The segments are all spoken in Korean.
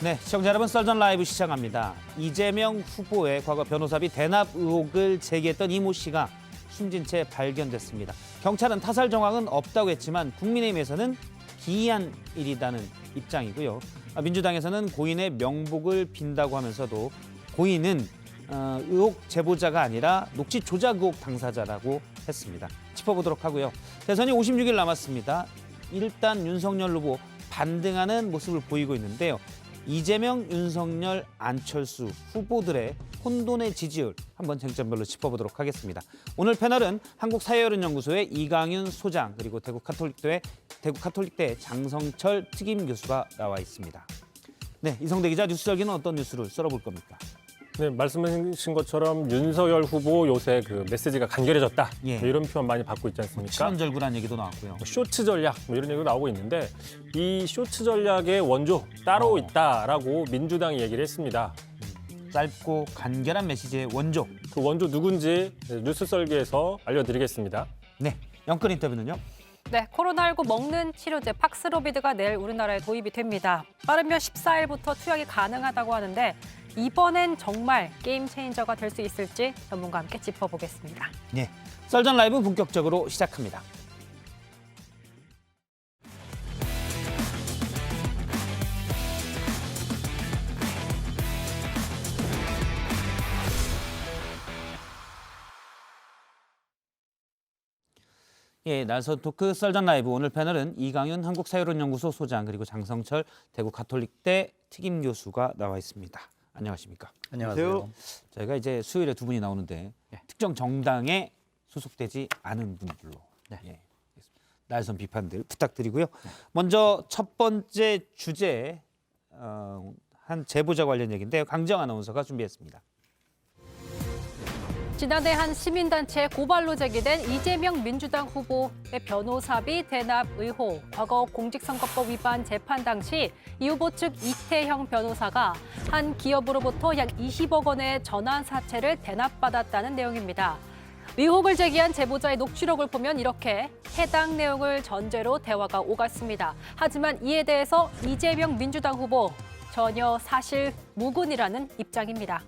네, 시청자 여러분, 썰전 라이브 시작합니다. 이재명 후보의 과거 변호사비 대납 의혹을 제기했던 이모 씨가 숨진 채 발견됐습니다. 경찰은 타살 정황은 없다고 했지만 국민의힘에서는 기이한 일이라는 입장이고요. 민주당에서는 고인의 명복을 빈다고 하면서도 고인은 의혹 제보자가 아니라 녹취 조작 의혹 당사자라고 했습니다. 짚어보도록 하고요. 대선이 56일 남았습니다. 일단 윤석열 후보 반등하는 모습을 보이고 있는데요. 이재명, 윤석열, 안철수 후보들의 혼돈의 지지율 한번 쟁점별로 짚어보도록 하겠습니다. 오늘 패널은 한국사회여론연구소의 이강윤 소장 그리고 대구 카톨릭대 장성철 특임 교수가 나와 있습니다. 네, 이성대 기자, 뉴스절기는 어떤 뉴스를 썰어볼 겁니까? 네, 말씀하신 것처럼 윤석열 후보 요새 그 메시지가 간결해졌다. 예. 이런 표현 많이 받고 있지 않습니까? 친원절구라는 얘기도 나왔고요. 쇼츠 전략 이런 얘기도 나오고 있는데 이 쇼츠 전략의 원조 따로 있다라고 민주당이 얘기를 했습니다. 짧고 간결한 메시지의 원조. 그 원조 누군지 뉴스 썰기에서 알려드리겠습니다. 네, 영끌 인터뷰는요? 네, 코로나19 먹는 치료제 팍스로비드가 내일 우리나라에 도입이 됩니다. 빠르면 14일부터 투약이 가능하다고 하는데 이번엔 정말 게임 체인저가 될 수 있을지 전문가와 함께 짚어보겠습니다. 네, 썰전 라이브 본격적으로 시작합니다. 예, 날선 토크 썰전 라이브 오늘 패널은 이강윤 한국사회론연구소 소장 그리고 장성철 대구 카톨릭대 특임 교수가 나와 있습니다. 안녕하십니까? 안녕하세요. 저희가 이제 수요일에 두 분이 나오는데 특정 정당에 소속되지 않은 분들로 날선 비판들 부탁드리고요. 먼저 첫 번째 주제 한 제보자 관련 얘기인데요. 강정 아나운서가 준비했습니다. 지난해 한 시민단체 고발로 제기된 이재명 민주당 후보의 변호사비 대납 의혹. 과거 공직선거법 위반 재판 당시 이 후보 측 이태형 변호사가 한 기업으로부터 약 20억 원의 전환 사채를 대납받았다는 내용입니다. 의혹을 제기한 제보자의 녹취록을 보면 이렇게 해당 내용을 전제로 대화가 오갔습니다. 하지만 이에 대해서 이재명 민주당 후보 전혀 사실 무근이라는 입장입니다.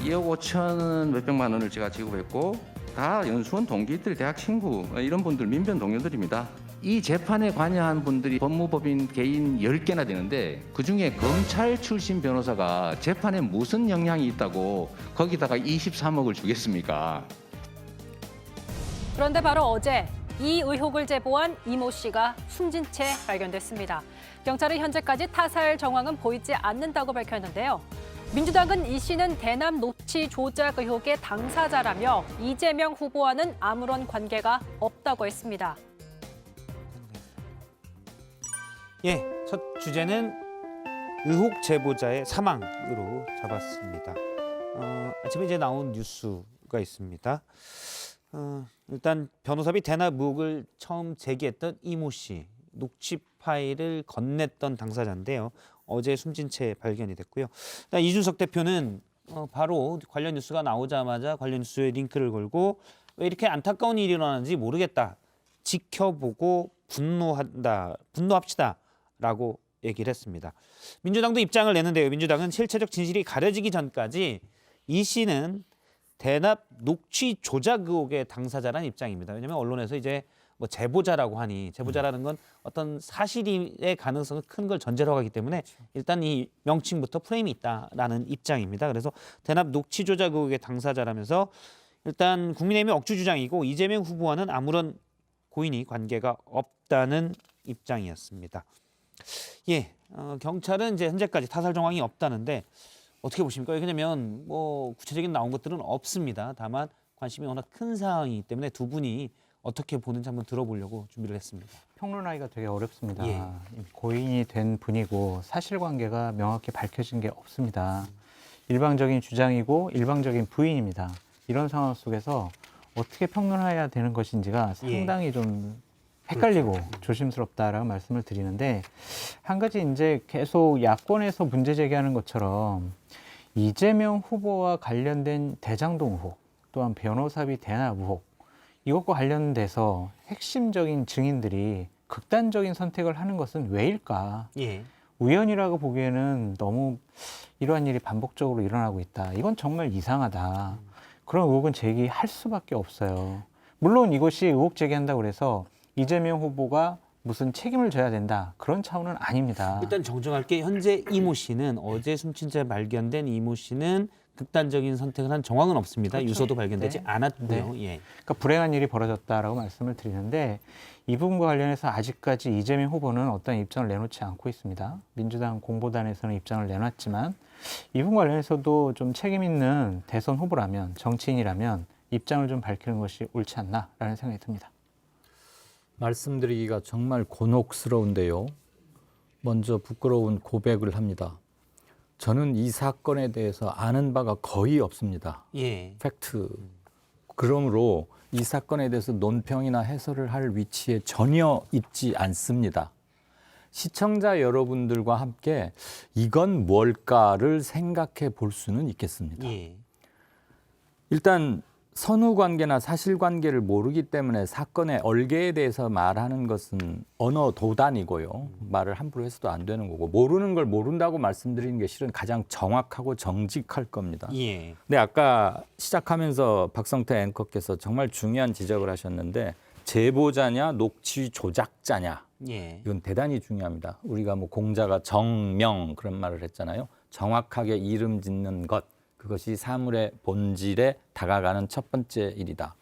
2억 5천 몇백만 원을 제가 지급했고 다 연수원 동기들, 대학 친구 이런 분들 민변 동료들입니다. 이 재판에 관여한 분들이 법무법인 개인 10개나 되는데 그중에 검찰 출신 변호사가 재판에 무슨 영향이 있다고 거기다가 23억을 주겠습니까? 그런데 바로 어제 이 의혹을 제보한 이모 씨가 숨진 채 발견됐습니다. 경찰은 현재까지 타살 정황은 보이지 않는다고 밝혔는데요. 민주당은 이 씨는 대납 녹취 조작 의혹의 당사자라며 이재명 후보와는 아무런 관계가 없다고 했습니다. 예, 첫 주제는 의혹 제보자의 사망으로 잡았습니다. 아침에 이제 나온 뉴스가 있습니다. 일단 변호사비 대납 의혹을 처음 제기했던 이모 씨, 녹취 파일을 건넸던 당사자인데요. 어제 숨진 채 발견이 됐고요. 이준석 대표는 바로 관련 뉴스가 나오자마자 관련 뉴스에 링크를 걸고 왜 이렇게 안타까운 일이 일어나는지 모르겠다. 지켜보고 분노합시다라고 얘기를 했습니다. 민주당도 입장을 내는데요. 민주당은 실체적 진실이 가려지기 전까지 이 씨는 대납 녹취 조작 의혹의 당사자라는 입장입니다. 왜냐하면 언론에서 이제 뭐 제보자라고 하니 제보자라는 건 어떤 사실의 가능성이 큰 걸 전제로 하기 때문에 일단 이 명칭부터 프레임이 있다라는 입장입니다. 그래서 대납 녹취 조작 의혹의 당사자라면서 일단 국민의힘의 억주 주장이고 이재명 후보와는 아무런 고인이 관계가 없다는 입장이었습니다. 예, 경찰은 이제 현재까지 타살 정황이 없다는데 어떻게 보십니까? 왜냐하면 뭐 구체적인 나온 것들은 없습니다. 다만 관심이 워낙 큰 사항이기 때문에 두 분이 어떻게 보는지 한번 들어보려고 준비를 했습니다. 평론하기가 되게 어렵습니다. 예. 고인이 된 분이고 사실관계가 명확히 밝혀진 게 없습니다. 일방적인 주장이고 일방적인 부인입니다. 이런 상황 속에서 어떻게 평론해야 되는 것인지가 상당히 좀 헷갈리고 조심스럽다라는 말씀을 드리는데 한 가지 이제 계속 야권에서 문제 제기하는 것처럼 이재명 후보와 관련된 대장동 의혹 또한 변호사비 대납 의혹 이것과 관련돼서 핵심적인 증인들이 극단적인 선택을 하는 것은 왜일까? 예. 우연이라고 보기에는 너무 이러한 일이 반복적으로 일어나고 있다. 이건 정말 이상하다. 그런 의혹은 제기할 수밖에 없어요. 물론 이것이 의혹 제기한다고 해서 이재명 후보가 무슨 책임을 져야 된다. 그런 차원은 아닙니다. 일단 정정할게 현재 이모 씨는 어제 숨진 채 발견된 이모 씨는 극단적인 선택을 한 정황은 없습니다. 그렇죠. 유서도 발견되지 네. 않았고요. 예. 그러니까 불행한 일이 벌어졌다라고 말씀을 드리는데 이 부분과 관련해서 아직까지 이재명 후보는 어떤 입장을 내놓지 않고 있습니다. 민주당 공보단에서는 입장을 내놨지만 이 부분과 관련해서도 좀 책임 있는 대선 후보라면 정치인이라면 입장을 좀 밝히는 것이 옳지 않나라는 생각이 듭니다. 말씀드리기가 정말 곤혹스러운데요. 먼저 부끄러운 고백을 합니다. 저는 이 사건에 대해서 아는 바가 거의 없습니다. 예. 팩트. 그러므로 이 사건에 대해서 논평이나 해설을 할 위치에 전혀 있지 않습니다. 시청자 여러분들과 함께 이건 뭘까를 생각해 볼 수는 있겠습니다. 예. 일단 선후 관계나 사실 관계를 모르기 때문에 사건의 얼개에 대해서 말하는 것은 언어 도단이고요. 말을 함부로 해서도 안 되는 거고 모르는 걸 모른다고 말씀드리는 게 실은 가장 정확하고 정직할 겁니다. 예. 근데 아까 시작하면서 박성태 앵커께서 정말 중요한 지적을 하셨는데 제보자냐 녹취 조작자냐 예. 이건 대단히 중요합니다. 우리가 뭐 공자가 정명 그런 말을 했잖아요. 정확하게 이름 짓는 것 그것이 사물의 본질에 다가가는 첫 번째 일이다.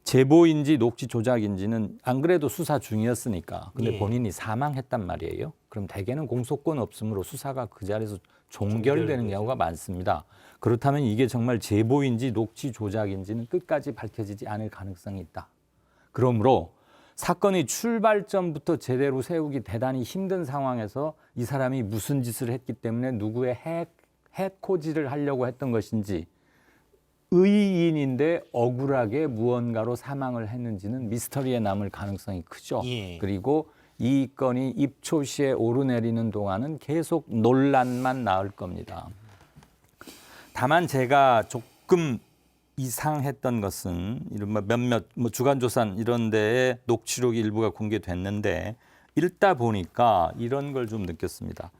제보인지 녹취 조작인지는 안 그래도 수사 중이었으니까. 근데 예. 본인이 사망했단 말이에요. 그럼 대개는 공소권 없으므로 수사가 그 자리에서 종결되는 경우가 많습니다. 그렇다면 이게 정말 제보인지 녹취 조작인지는 끝까지 밝혀지지 않을 가능성이 있다. 그러므로 사건의 출발점부터 제대로 세우기 대단히 힘든 상황에서 이 사람이 무슨 짓을 했기 때문에 누구의 해코지를 하려고 했던 것인지 의인인데 억울하게 무언가로 사망을 했는지는 미스터리에 남을 가능성이 크죠. 예. 그리고 이 건이 입초시에 오르내리는 동안은 계속 논란만 나올 겁니다. 다만 제가 조금 이상했던 것은 이른바 몇몇 주간조산 이런 데에 녹취록이 일부가 공개됐는데 읽다 보니까 이런 걸 좀 느꼈습니다.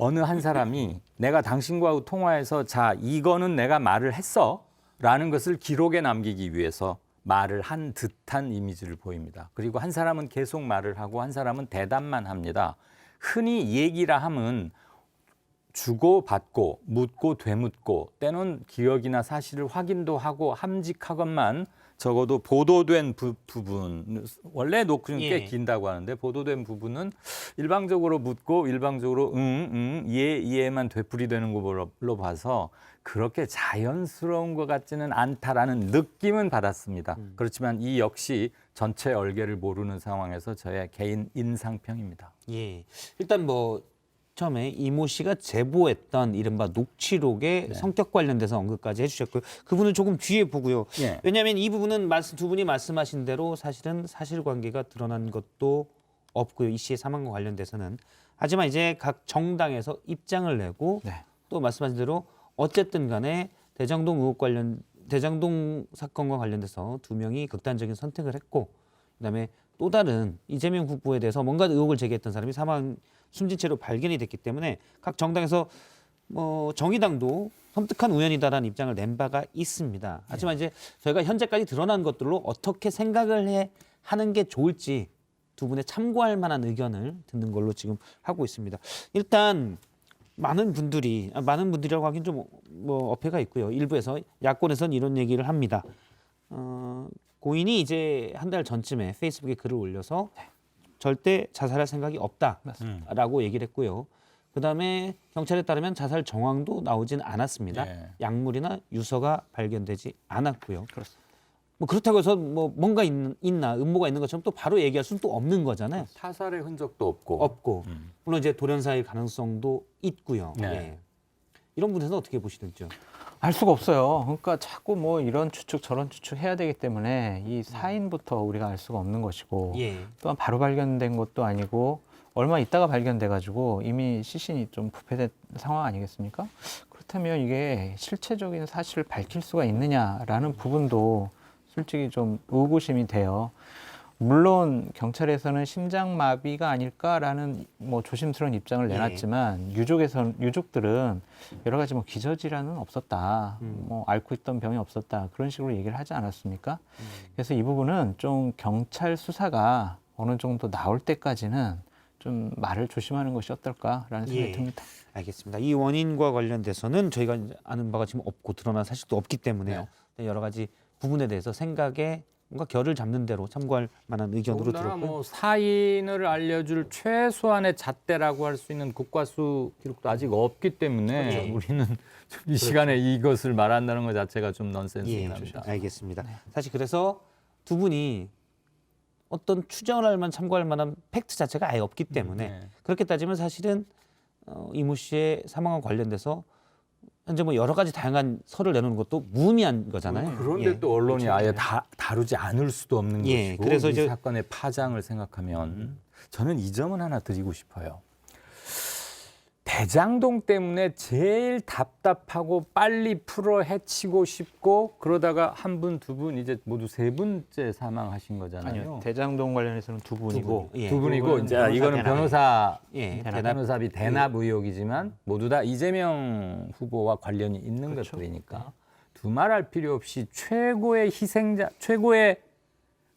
어느 한 사람이 내가 당신과 통화해서 자 이거는 내가 말을 했어 라는 것을 기록에 남기기 위해서 말을 한 듯한 이미지를 보입니다. 그리고 한 사람은 계속 말을 하고 한 사람은 대답만 합니다. 흔히 얘기라 함은 주고받고 묻고 되묻고 때는 기억이나 사실을 확인도 하고 함직하건만 적어도 보도된 부분 원래 녹취는 꽤 예. 긴다고 하는데 보도된 부분은 일방적으로 묻고 일방적으로 이해만 되풀이되는 걸로 봐서 그렇게 자연스러운 것 같지는 않다라는 느낌은 받았습니다. 그렇지만 이 역시 전체 얼개를 모르는 상황에서 저의 개인 인상평입니다. 예. 일단 뭐 처음에 이모 씨가 제보했던 이른바 녹취록의 네. 성격 관련돼서 언급까지 해주셨고요. 그 부분은 조금 뒤에 보고요. 예. 왜냐하면 이 부분은 두 분이 말씀하신 대로 사실은 사실관계가 드러난 것도 없고요. 이 씨의 사망과 관련돼서는. 하지만 이제 각 정당에서 입장을 내고 네. 또 말씀하신 대로 어쨌든 간에 대장동 사건과 관련돼서 두 명이 극단적인 선택을 했고 그다음에 또 다른 이재명 후보에 대해서 뭔가 의혹을 제기했던 사람이 숨진 채로 발견이 됐기 때문에 각 정당에서 정의당도 섬뜩한 우연이다라는 입장을 낸 바가 있습니다. 하지만 이제 저희가 현재까지 드러난 것들로 어떻게 생각을 하는 게 좋을지 두 분의 참고할 만한 의견을 듣는 걸로 지금 하고 있습니다. 일단 많은 분들이라고 하긴 좀 어폐가 있고요. 일부에서 야권에서는 이런 얘기를 합니다. 고인이 이제 한 달 전쯤에 페이스북에 글을 올려서 절대 자살할 생각이 없다라고 얘기를 했고요. 그다음에 경찰에 따르면 자살 정황도 나오진 않았습니다. 네. 약물이나 유서가 발견되지 않았고요. 그렇습니다. 뭐 그렇다고 해서 뭔가 있나 음모가 있는 것처럼 또 바로 얘기할 수는 또 없는 거잖아요. 타살의 흔적도 없고. 없고 물론 이제 돌연사일 가능성도 있고요. 네. 예. 이런 분에서는 어떻게 보시는지요? 알 수가 없어요. 그러니까 자꾸 뭐 이런 추측 저런 추측 해야 되기 때문에 이 사인부터 우리가 알 수가 없는 것이고 예. 또한 바로 발견된 것도 아니고 얼마 있다가 발견돼 가지고 이미 시신이 좀 부패된 상황 아니겠습니까? 그렇다면 이게 실체적인 사실을 밝힐 수가 있느냐라는 부분도 솔직히 좀 의구심이 돼요. 물론 경찰에서는 심장마비가 아닐까라는 뭐 조심스러운 입장을 내놨지만 유족들은 여러 가지 뭐 기저질환은 없었다, 뭐 앓고 있던 병이 없었다 그런 식으로 얘기를 하지 않았습니까? 그래서 이 부분은 좀 경찰 수사가 어느 정도 나올 때까지는 좀 말을 조심하는 것이 어떨까라는 생각이 듭니다. 알겠습니다. 이 원인과 관련돼서는 저희가 이제 아는 바가 지금 없고 드러난 사실도 없기 때문에요. 여러 가지 부분에 대해서 생각에 뭔가 결을 잡는 대로 참고할 만한 의견으로 더군다나 들었고요. 뭐 사인을 알려줄 최소한의 잣대라고 할 수 있는 국과수 기록도 아직 없기 때문에 우리는 이 시간에 이것을 말한다는 것 자체가 좀 넌센스긴 합니다. 알겠습니다. 사실 그래서 두 분이 어떤 추정을 할 만한 참고할 만한 팩트 자체가 아예 없기 때문에 네. 그렇게 따지면 사실은 이모 씨의 사망과 관련돼서 현재 뭐 여러 가지 다양한 설을 내놓는 것도 무의미한 거잖아요. 그런데 또 언론이 아예 다루지 않을 수도 없는 것이고 그래서 이 이제 사건의 파장을 생각하면 저는 이 점은 하나 드리고 싶어요. 대장동 때문에 제일 답답하고 빨리 풀어 헤치고 싶고 그러다가 한 분, 두 분 이제 모두 세 분째 사망하신 거잖아요. 아니요, 대장동 관련해서는 두 분이고 예. 두 분이고 이제 이거는 변호사 변호사비 대납 의혹이지만 모두 다 이재명 후보와 관련이 있는 것들이니까 두말할 필요 없이 최고의 희생자, 최고의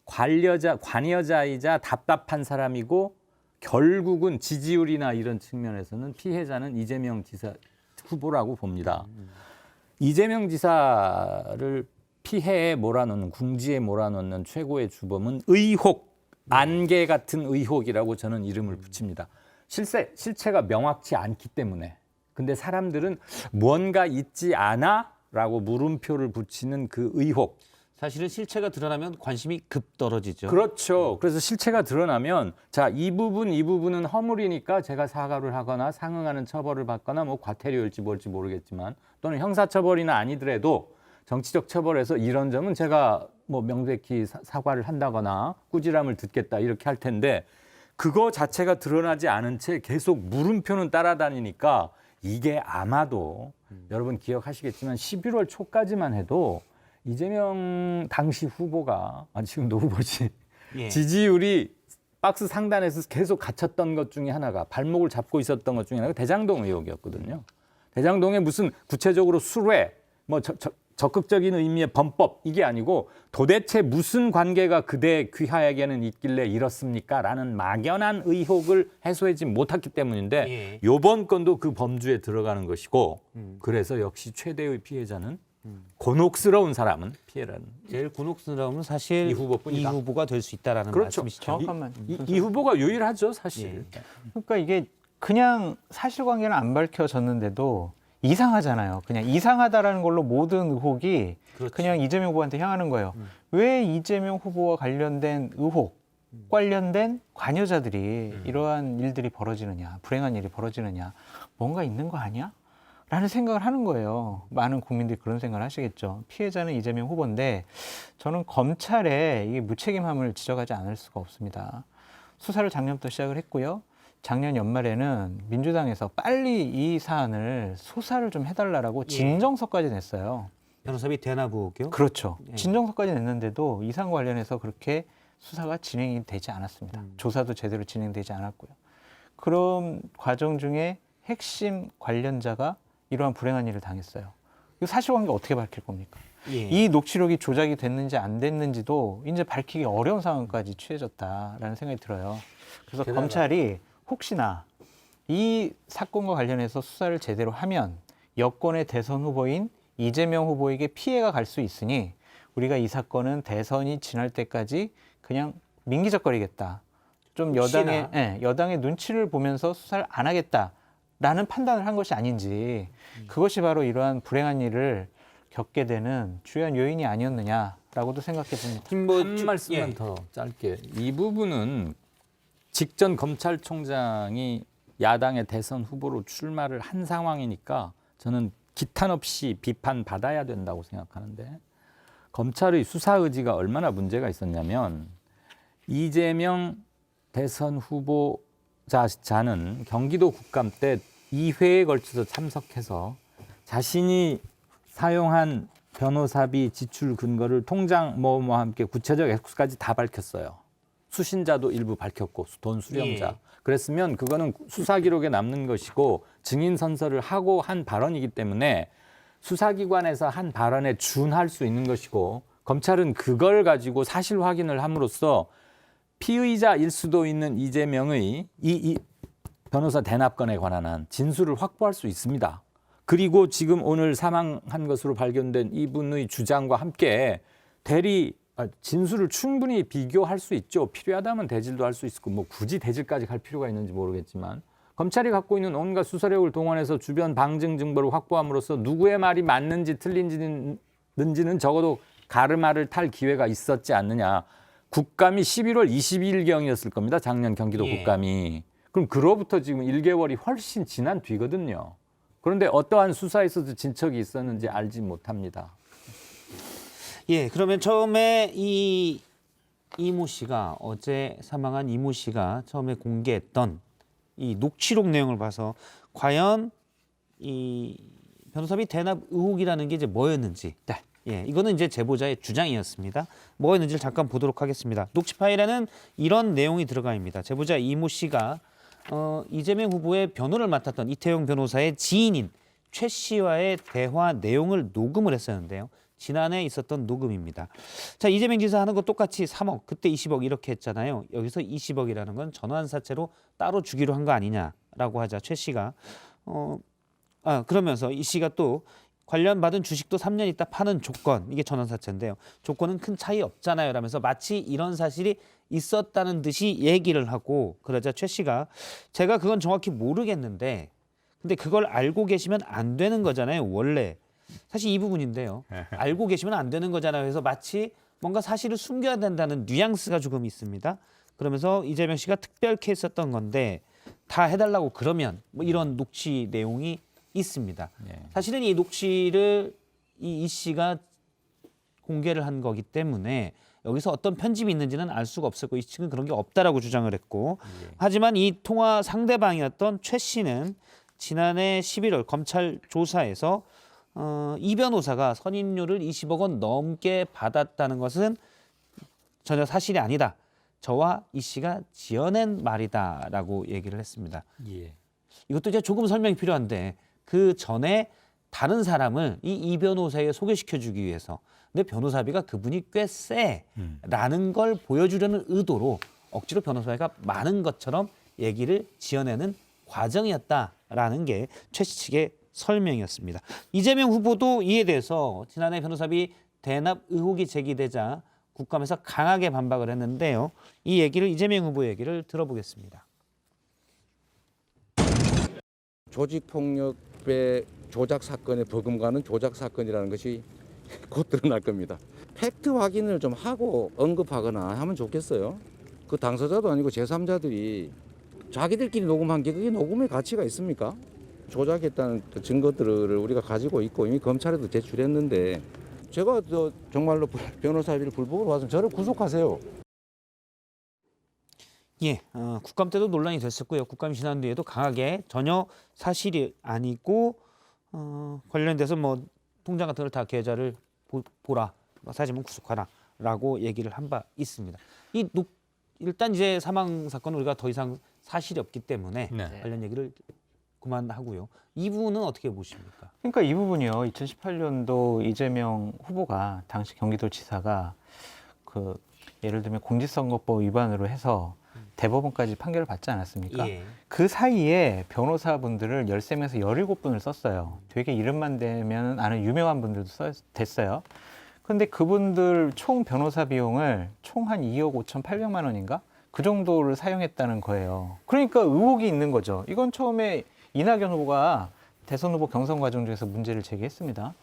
관여자이자 답답한 사람이고 결국은 지지율이나 이런 측면에서는 피해자는 이재명 지사 후보라고 봅니다. 이재명 지사를 피해에 몰아넣는, 궁지에 몰아넣는 최고의 주범은 의혹, 안개 같은 의혹이라고 저는 이름을 붙입니다. 실체가 명확치 않기 때문에. 근데 사람들은 뭔가 있지 않아? 라고 물음표를 붙이는 그 의혹. 사실은 실체가 드러나면 관심이 급 떨어지죠. 그렇죠. 그래서 실체가 드러나면 자, 이 부분은 허물이니까 제가 사과를 하거나 상응하는 처벌을 받거나 뭐 과태료일지 뭘지 모르겠지만 또는 형사처벌이나 아니더라도 정치적 처벌에서 이런 점은 제가 뭐 명백히 사과를 한다거나 꾸지람을 듣겠다 이렇게 할 텐데 그거 자체가 드러나지 않은 채 계속 물음표는 따라다니니까 이게 아마도 여러분 기억하시겠지만 11월 초까지만 해도 이재명 당시 후보가 지금도 후보지 지지율이 박스 상단에서 계속 갇혔던 것 중에 하나가 발목을 잡고 있었던 것 중에 하나가 대장동 의혹이었거든요. 대장동에 무슨 구체적으로 수뢰 뭐 적극적인 의미의 범법 이게 아니고 도대체 무슨 관계가 그대 귀하에게는 있길래 이렇습니까? 라는 막연한 의혹을 해소하지 못했기 때문인데 이번 건도 그 범주에 들어가는 것이고 그래서 역시 최대의 피해자는 곤혹스러운 사람은 피해라는. 제일 곤혹스러움은 사실 이 후보뿐이다. 이 후보가 될 수 있다라는 그렇죠. 말씀이시죠. 정확한 이 후보가 유일하죠, 사실. 그러니까 이게 그냥 사실관계는 안 밝혀졌는데도 이상하잖아요. 그냥 이상하다라는 걸로 모든 의혹이 그냥 이재명 후보한테 향하는 거예요. 왜 이재명 후보와 관련된 의혹, 관련된 관여자들이 이러한 일들이 벌어지느냐, 불행한 일이 벌어지느냐, 뭔가 있는 거 아니야? 라는 생각을 하는 거예요. 많은 국민들이 그런 생각을 하시겠죠. 피해자는 이재명 후보인데 저는 검찰의 이게 무책임함을 지적하지 않을 수가 없습니다. 수사를 작년부터 시작을 했고요. 작년 연말에는 민주당에서 빨리 이 사안을 수사를 좀 해달라고 진정서까지 냈어요. 변호사비 대납 의혹이요? 그렇죠. 진정서까지 냈는데도 이 사안과 관련해서 그렇게 수사가 진행이 되지 않았습니다. 조사도 제대로 진행되지 않았고요. 그런 과정 중에 핵심 관련자가 이러한 불행한 일을 당했어요. 이 사실관계 어떻게 밝힐 겁니까? 이 녹취록이 조작이 됐는지 안 됐는지도 이제 밝히기 어려운 상황까지 취해졌다라는 생각이 들어요. 그래서 검찰이 혹시나 이 사건과 관련해서 수사를 제대로 하면 여권의 대선 후보인 이재명 후보에게 피해가 갈 수 있으니 우리가 이 사건은 대선이 지날 때까지 그냥 민기적거리겠다. 좀 여당의 눈치를 보면서 수사를 안 하겠다라는 판단을 한 것이 아닌지 그것이 바로 이러한 불행한 일을 겪게 되는 주요한 요인이 아니었느냐라고도 생각해 봅니다. 한 말씀만 더 짧게. 이 부분은 직전 검찰총장이 야당의 대선 후보로 출마를 한 상황이니까 저는 기탄 없이 비판받아야 된다고 생각하는데 검찰의 수사 의지가 얼마나 문제가 있었냐면 이재명 대선 후보자는 경기도 국감 때 2회에 걸쳐서 참석해서 자신이 사용한 변호사비 지출 근거를 통장 뭐와 함께 구체적 액수까지 다 밝혔어요. 수신자도 일부 밝혔고 돈 수령자. 예. 그랬으면 그거는 수사 기록에 남는 것이고 증인 선서를 하고 한 발언이기 때문에 수사기관에서 한 발언에 준할 수 있는 것이고 검찰은 그걸 가지고 사실 확인을 함으로써 피의자일 수도 있는 이재명의 이 변호사 대납건에 관한 한 진술을 확보할 수 있습니다. 그리고 지금 오늘 사망한 것으로 발견된 이분의 주장과 함께 진술을 충분히 비교할 수 있죠. 필요하다면 대질도 할 수 있고 뭐 굳이 대질까지 갈 필요가 있는지 모르겠지만 검찰이 갖고 있는 온갖 수사력을 동원해서 주변 방증 증거를 확보함으로써 누구의 말이 맞는지 틀린지는 적어도 가르마를 탈 기회가 있었지 않느냐. 국감이 11월 22일경이었을 겁니다. 작년 경기도 예. 국감이. 그럼 그로부터 지금 1개월이 훨씬 지난 뒤거든요. 그런데 어떠한 수사에서도 진척이 있었는지 알지 못합니다. 예, 그러면 처음에 이모 씨가 어제 사망한 이모 씨가 처음에 공개했던 이 녹취록 내용을 봐서 과연 이 변호사비 대납 의혹이라는 게 이제 뭐였는지, 네. 예, 이거는 이제 제보자의 주장이었습니다. 뭐였는지를 잠깐 보도록 하겠습니다. 녹취 파일에는 이런 내용이 들어가 있습니다. 제보자 이모 씨가 이재명 후보의 변호를 맡았던 이태용 변호사의 지인인 최 씨와의 대화 내용을 녹음을 했었는데요. 지난해 있었던 녹음입니다. 자, 이재명 지사 하는 거 똑같이 3억, 그때 20억 이렇게 했잖아요. 여기서 20억이라는 건 전환사채로 따로 주기로 한 거 아니냐라고 하자 최 씨가 그러면서 이 씨가 또 관련 받은 주식도 3년 있다 파는 조건, 이게 전환사채인데요. 조건은 큰 차이 없잖아요 라면서 마치 이런 사실이 있었다는 듯이 얘기를 하고, 그러자 최 씨가 제가 그건 정확히 모르겠는데 근데 그걸 알고 계시면 안 되는 거잖아요. 원래 사실 이 부분인데요. 알고 계시면 안 되는 거잖아요. 그래서 마치 뭔가 사실을 숨겨야 된다는 뉘앙스가 조금 있습니다. 그러면서 이재명 씨가 특별케 했었던 건데 다 해달라고 그러면 뭐 이런 녹취 내용이 있습니다. 사실은 이 녹취를 이 씨가 공개를 한 거기 때문에 여기서 어떤 편집이 있는지는 알 수가 없었고 이 측은 그런 게 없다라고 주장을 했고, 하지만 이 통화 상대방이었던 최 씨는 지난해 11월 검찰 조사에서 이 변호사가 선임료를 20억 원 넘게 받았다는 것은 전혀 사실이 아니다. 저와 이 씨가 지어낸 말이다라고 얘기를 했습니다. 예. 이것도 이제 조금 설명이 필요한데 그 전에 다른 사람을 이 변호사에게 소개시켜주기 위해서 내 변호사비가 그분이 꽤 세라는 걸 보여주려는 의도로 억지로 변호사비가 많은 것처럼 얘기를 지어내는 과정이었다라는 게 최 씨 측의 설명이었습니다. 이재명 후보도 이에 대해서 지난해 변호사비 대납 의혹이 제기되자 국감에서 강하게 반박을 했는데요. 이 얘기를 이재명 후보 얘기를 들어보겠습니다. 조직폭력배 조작 사건의 버금가는 조작 사건이라는 것이 곧 드러날 겁니다. 팩트 확인을 좀 하고 언급하거나 하면 좋겠어요. 그 당사자도 아니고 제3자들이 자기들끼리 녹음한 게 그게 녹음의 가치가 있습니까? 조작했다는 그 증거들을 우리가 가지고 있고 이미 검찰에도 제출했는데 제가 정말로 변호사비를 불법으로 받으면 저를 구속하세요. 예, 국감 때도 논란이 됐었고요. 국감이 지난 뒤에도 강하게 전혀 사실이 아니고 관련돼서 뭐 통장 같은 걸 다 계좌를 보라, 사실은 구속하라라고 얘기를 한 바 있습니다. 일단 이제 사망 사건은 우리가 더 이상 사실이 없기 때문에 네. 관련 얘기를 그만하고요. 이 부분은 어떻게 보십니까? 그러니까 이 부분이요. 2018년도 이재명 후보가 당시 경기도지사가 그 예를 들면 공직선거법 위반으로 해서 대법원까지 판결을 받지 않았습니까? 예. 그 사이에 변호사분들을 13명에서 17분을 썼어요. 되게 이름만 대면 아는 유명한 분들도 됐어요. 근데 그분들 총 변호사 비용을 총 한 2억 5,800만 원인가? 그 정도를 사용했다는 거예요. 그러니까 의혹이 있는 거죠. 이건 처음에 이낙연 후보가 대선 후보 경선 과정 중에서 문제를 제기했습니다.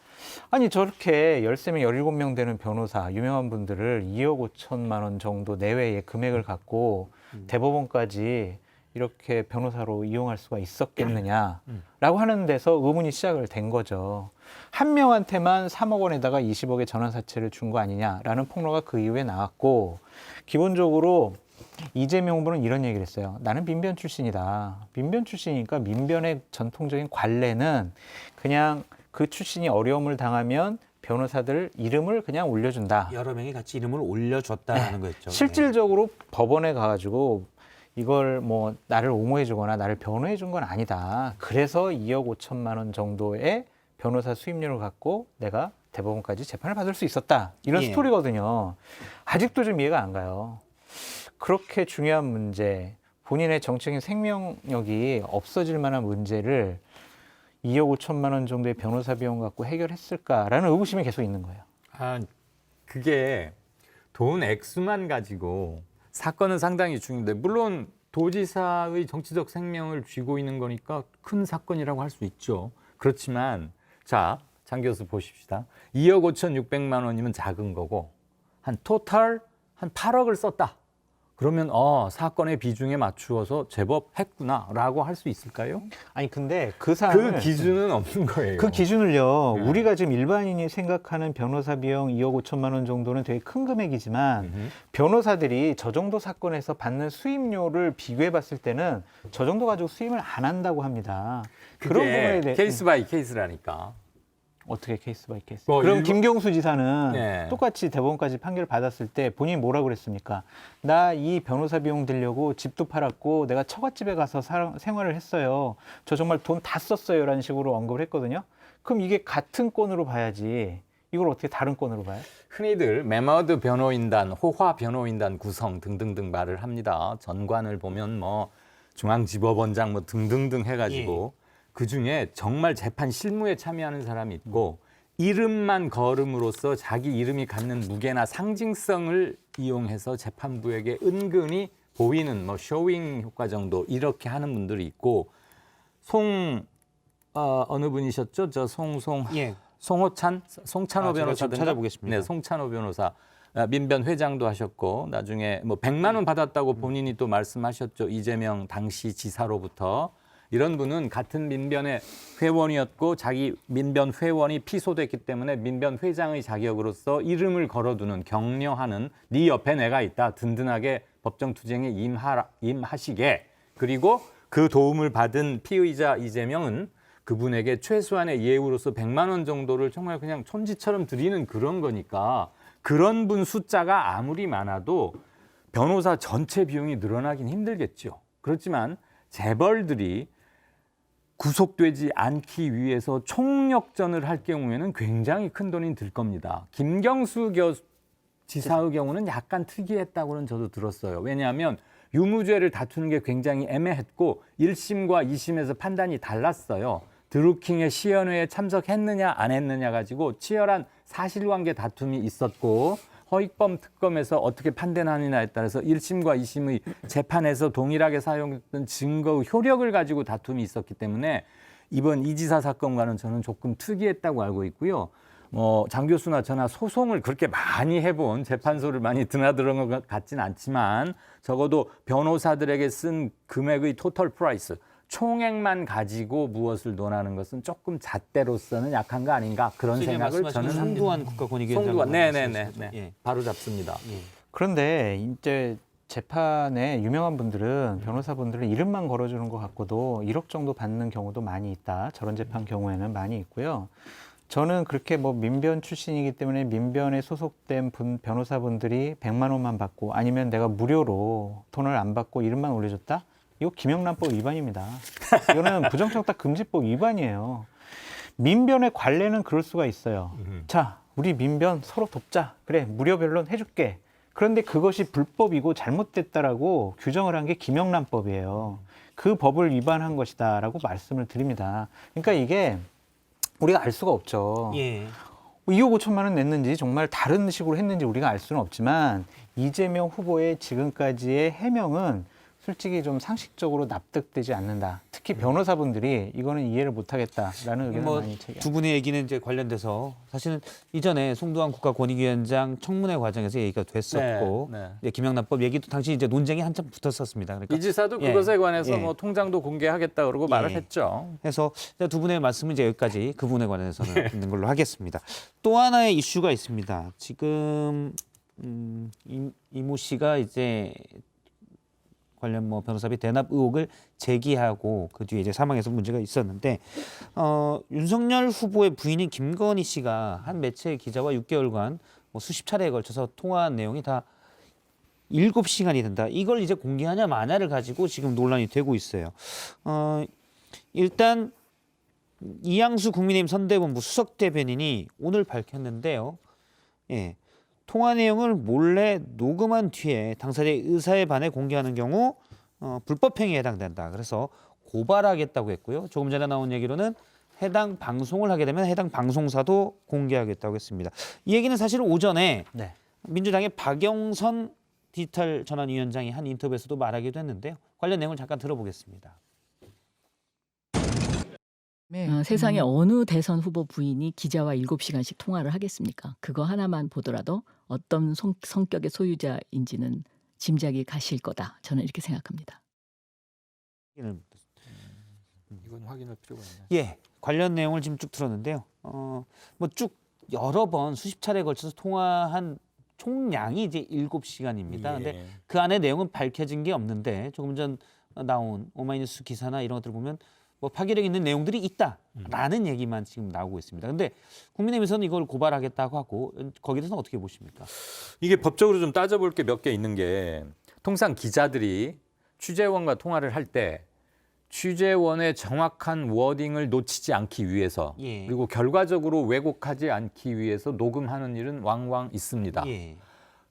아니 저렇게 13명, 17명 되는 변호사, 유명한 분들을 2억 5천만 원 정도 내외의 금액을 갖고 대법원까지 이렇게 변호사로 이용할 수가 있었겠느냐라고 하는 데서 의문이 시작을 된 거죠. 한 명한테만 3억 원에다가 20억의 전환사채를 준 거 아니냐라는 폭로가 그 이후에 나왔고, 기본적으로 이재명 후보는 이런 얘기를 했어요. 나는 민변 출신이다. 민변 출신이니까 민변의 전통적인 관례는 그냥 그 출신이 어려움을 당하면 변호사들 이름을 그냥 올려준다. 여러 명이 같이 이름을 올려줬다라는 거였죠. 실질적으로 법원에 가가지고 이걸 뭐 나를 옹호해주거나 나를 변호해준 건 아니다. 그래서 2억 5천만 원 정도의 변호사 수임료를 갖고 내가 대법원까지 재판을 받을 수 있었다. 이런 예. 스토리거든요. 아직도 좀 이해가 안 가요. 그렇게 중요한 문제, 본인의 정치적인 생명력이 없어질 만한 문제를 2억 5천만 원 정도의 변호사 비용 갖고 해결했을까라는 의구심이 계속 있는 거예요. 아, 그게 돈 액수만 가지고 사건은 상당히 중요한데 물론 도지사의 정치적 생명을 쥐고 있는 거니까 큰 사건이라고 할 수 있죠. 그렇지만 자, 장 교수 보십시다. 2억 5,600만 원이면 작은 거고 한 토탈 한 8억을 썼다. 그러면 사건의 비중에 맞추어서 제법 했구나라고 할 수 있을까요? 아니 근데 그 사람을 그 기준은 없는 거예요. 그 기준을요. 네. 우리가 지금 일반인이 생각하는 변호사 비용 2억 5천만 원 정도는 되게 큰 금액이지만 변호사들이 저 정도 사건에서 받는 수임료를 비교해 봤을 때는 저 정도 가지고 수임을 안 한다고 합니다. 그런 부분에 대해 케이스 바이 케이스라니까. 어떻게 케이스 바이 케이스. 뭐 그럼 일부- 김경수 지사는 네. 똑같이 대법원까지 판결 받았을 때 본인이 뭐라고 그랬습니까? 나 이 변호사 비용 들려고 집도 팔았고 내가 처갓집에 가서 생활을 했어요. 저 정말 돈 다 썼어요. 라는 식으로 언급을 했거든요. 그럼 이게 같은 건으로 봐야지. 이걸 어떻게 다른 건으로 봐요? 흔히들 메머드 변호인단, 호화 변호인단 구성 등등등 말을 합니다. 전관을 보면 뭐 중앙지법원장 뭐 등등등 해가지고 그 중에 정말 재판 실무에 참여하는 사람이 있고 이름만 거름으로써 자기 이름이 갖는 무게나 상징성을 이용해서 재판부에게 은근히 보이는 뭐 쇼윙 효과 정도 이렇게 하는 분들이 있고 어느 분이셨죠? 저 예. 송찬호 제가 변호사 지금 찾아보겠습니다. 네, 송찬호 변호사 민변 회장도 하셨고 나중에 뭐 100만 원 받았다고 본인이 또 말씀하셨죠. 이재명 당시 지사로부터. 이런 분은 같은 민변의 회원이었고 자기 민변 회원이 피소됐기 때문에 민변 회장의 자격으로서 이름을 걸어두는 격려하는 네 옆에 내가 있다. 든든하게 법정 투쟁에 임하시게. 그리고 그 도움을 받은 피의자 이재명은 그분에게 최소한의 예우로서 100만 원 정도를 정말 그냥 촌지처럼 드리는 그런 거니까 그런 분 숫자가 아무리 많아도 변호사 전체 비용이 늘어나긴 힘들겠죠. 그렇지만 재벌들이 구속되지 않기 위해서 총력전을 할 경우에는 굉장히 큰 돈이 들 겁니다. 김경수 지사의 경우는 약간 특이했다고는 저도 들었어요. 왜냐하면 유무죄를 다투는 게 굉장히 애매했고 1심과 2심에서 판단이 달랐어요. 드루킹의 시연회에 참석했느냐 안 했느냐 가지고 치열한 사실관계 다툼이 있었고 허익범 특검에서 어떻게 판단하느냐에 따라서 1심과 2심의 재판에서 동일하게 사용했던 증거의 효력을 가지고 다툼이 있었기 때문에 이번 이 지사 사건과는 저는 조금 특이했다고 알고 있고요. 장 교수나 저나 소송을 그렇게 많이 해본 재판소를 많이 드나들은 것 같진 않지만 적어도 변호사들에게 쓴 금액의 토털 프라이스 총액만 가지고 무엇을 논하는 것은 조금 잣대로서는 약한 거 아닌가 그런 생각을 저는 송두환 국가권익위원장. 송두환 네네네 예. 바로 잡습니다. 그런데 이제 재판에 유명한 분들은 변호사분들은 이름만 걸어주는 것 같고도 1억 정도 받는 경우도 많이 있다. 저런 재판 경우에는 많이 있고요. 저는 그렇게 뭐 민변 출신이기 때문에 민변에 소속된 변호사분들이 100만 원만 받고 아니면 내가 무료로 돈을 안 받고 이름만 올려줬다? 이거 김영란법 위반입니다. 이거는 부정청탁 금지법 위반이에요. 민변의 관례는 그럴 수가 있어요. 자, 우리 민변 서로 돕자. 그래, 무료 변론 해줄게. 그런데 그것이 불법이고 잘못됐다라고 규정을 한 게 김영란법이에요. 그 법을 위반한 것이다라고 말씀을 드립니다. 그러니까 이게 우리가 알 수가 없죠. 예. 2억 5천만 원 냈는지 정말 다른 식으로 했는지 우리가 알 수는 없지만 이재명 후보의 지금까지의 해명은 솔직히 좀 상식적으로 납득되지 않는다. 특히 변호사분들이 이거는 이해를 못하겠다라는 의견을 많이 제기합니다. 두 분의 얘기는 이제 관련돼서 사실은 이전에 송두환 국가권익위원장 청문회 과정에서 얘기가 됐었고 네, 네. 예, 김영란법 얘기도 당시 이제 논쟁이 한참 붙었었습니다. 그러니까 이 지사도 예, 그것에 관해서 예. 뭐 통장도 공개하겠다 그러고 말을 했죠. 해서 두 분의 말씀은 이제 여기까지 그 부분에 관해서는 듣는 걸로 하겠습니다. 또 하나의 이슈가 있습니다. 지금 이모 씨가 이제 관련 뭐 변호사비 대납 의혹을 제기하고 그 뒤에 이제 사망해서 문제가 있었는데 윤석열 후보의 부인인 김건희 씨가 한 매체 기자와 6개월간 뭐 수십 차례에 걸쳐서 통화한 내용이 다 7시간이 된다. 이걸 이제 공개하냐 마냐를 가지고 지금 논란이 되고 있어요. 일단 이양수 국민의힘 선대본부 수석 대변인이 오늘 밝혔는데요. 예, 통화 내용을 몰래 녹음한 뒤에 당사자의 의사에 반해 공개하는 경우 불법 행위에 해당된다. 그래서 고발하겠다고 했고요. 조금 전에 나온 얘기로는 해당 방송을 하게 되면 해당 방송사도 공개하겠다고 했습니다. 이 얘기는 사실 오전에 네. 민주당의 박영선 디지털 전환위원장이 한 인터뷰에서도 말하기도 했는데요. 관련 내용을 잠깐 들어보겠습니다. 세상에 어느 대선 후보 부인이 기자와 7시간씩 통화를 하겠습니까? 그거 하나만 보더라도 어떤 성격의 소유자인지는 짐작이 가실 거다. 저는 이렇게 생각합니다. 이건 확인할 필요가 있네. 예, 관련 내용을 지금 쭉 들었는데요. 뭐 쭉 여러 번 수십 차례에 걸쳐서 통화한 총량이 이제 7시간입니다. 근데 그 안에 내용은 밝혀진 게 없는데 조금 전 나온 오마이뉴스 기사나 이런 것들 보면 뭐 파괴력 있는 내용들이 있다라는 얘기만 지금 나오고 있습니다. 근데 국민의힘에서는 이걸 고발하겠다고 하고 거기에 대해서는 어떻게 보십니까? 이게 법적으로 좀 따져볼 게 몇 개 있는 게 통상 기자들이 취재원과 통화를 할 때 취재원의 정확한 워딩을 놓치지 않기 위해서 예. 그리고 결과적으로 왜곡하지 않기 위해서 녹음하는 일은 왕왕 있습니다. 예.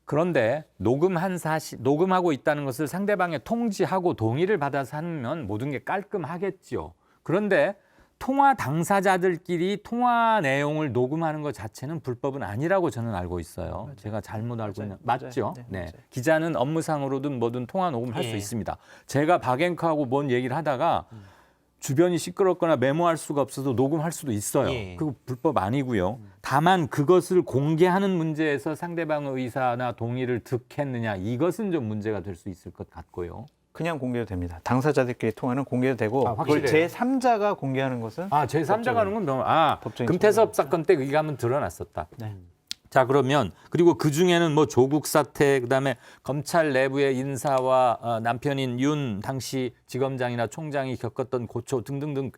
그런데 녹음하고 있다는 것을 상대방에 통지하고 동의를 받아서 하면 모든 게 깔끔하겠죠. 그런데 통화 당사자들끼리 통화 내용을 녹음하는 것 자체는 불법은 아니라고 저는 알고 있어요. 맞아요. 제가 잘못 알고 있는 맞아요. 맞죠? 네, 네. 맞아요. 기자는 업무상으로든 뭐든 통화 녹음할 수 예. 있습니다. 제가 박앵커하고 뭔 얘기를 하다가 주변이 시끄럽거나 메모할 수가 없어서 녹음할 수도 있어요. 예. 그거 불법 아니고요. 다만 그것을 공개하는 문제에서 상대방의 의사나 동의를 득했느냐 이것은 좀 문제가 될 수 있을 것 같고요. 그냥 공개도 됩니다. 당사자들끼리 통화는 공개도 되고 아, 그걸 확실해요? 제3자가 공개하는 것은 제3자가 하는 건 너무 법적인 금태섭 사건 때 그게 한번 드러났었다. 네. 자 그러면 그리고 그 중에는 뭐 조국 사태 그다음에 검찰 내부의 인사와 남편인 윤 당시 지검장이나 총장이 겪었던 고초 등등등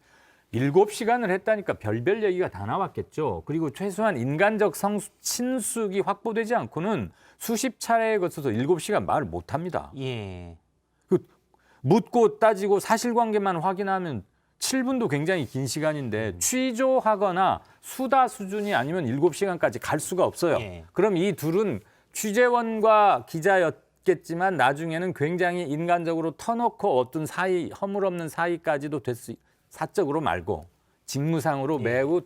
7시간을 했다니까 별별 얘기가 다 나왔겠죠. 그리고 최소한 인간적 친숙이 확보되지 않고는 수십 차례에 걸쳐서 7시간 말을 못합니다. 예. 묻고 따지고 사실관계만 확인하면 7분도 굉장히 긴 시간인데 취조하거나 수다 수준이 아니면 7시간까지 갈 수가 없어요. 예. 그럼 이 둘은 취재원과 기자였겠지만 나중에는 굉장히 인간적으로 터놓고 어떤 사이, 허물없는 사이까지도 될 수 사적으로 말고 직무상으로 매우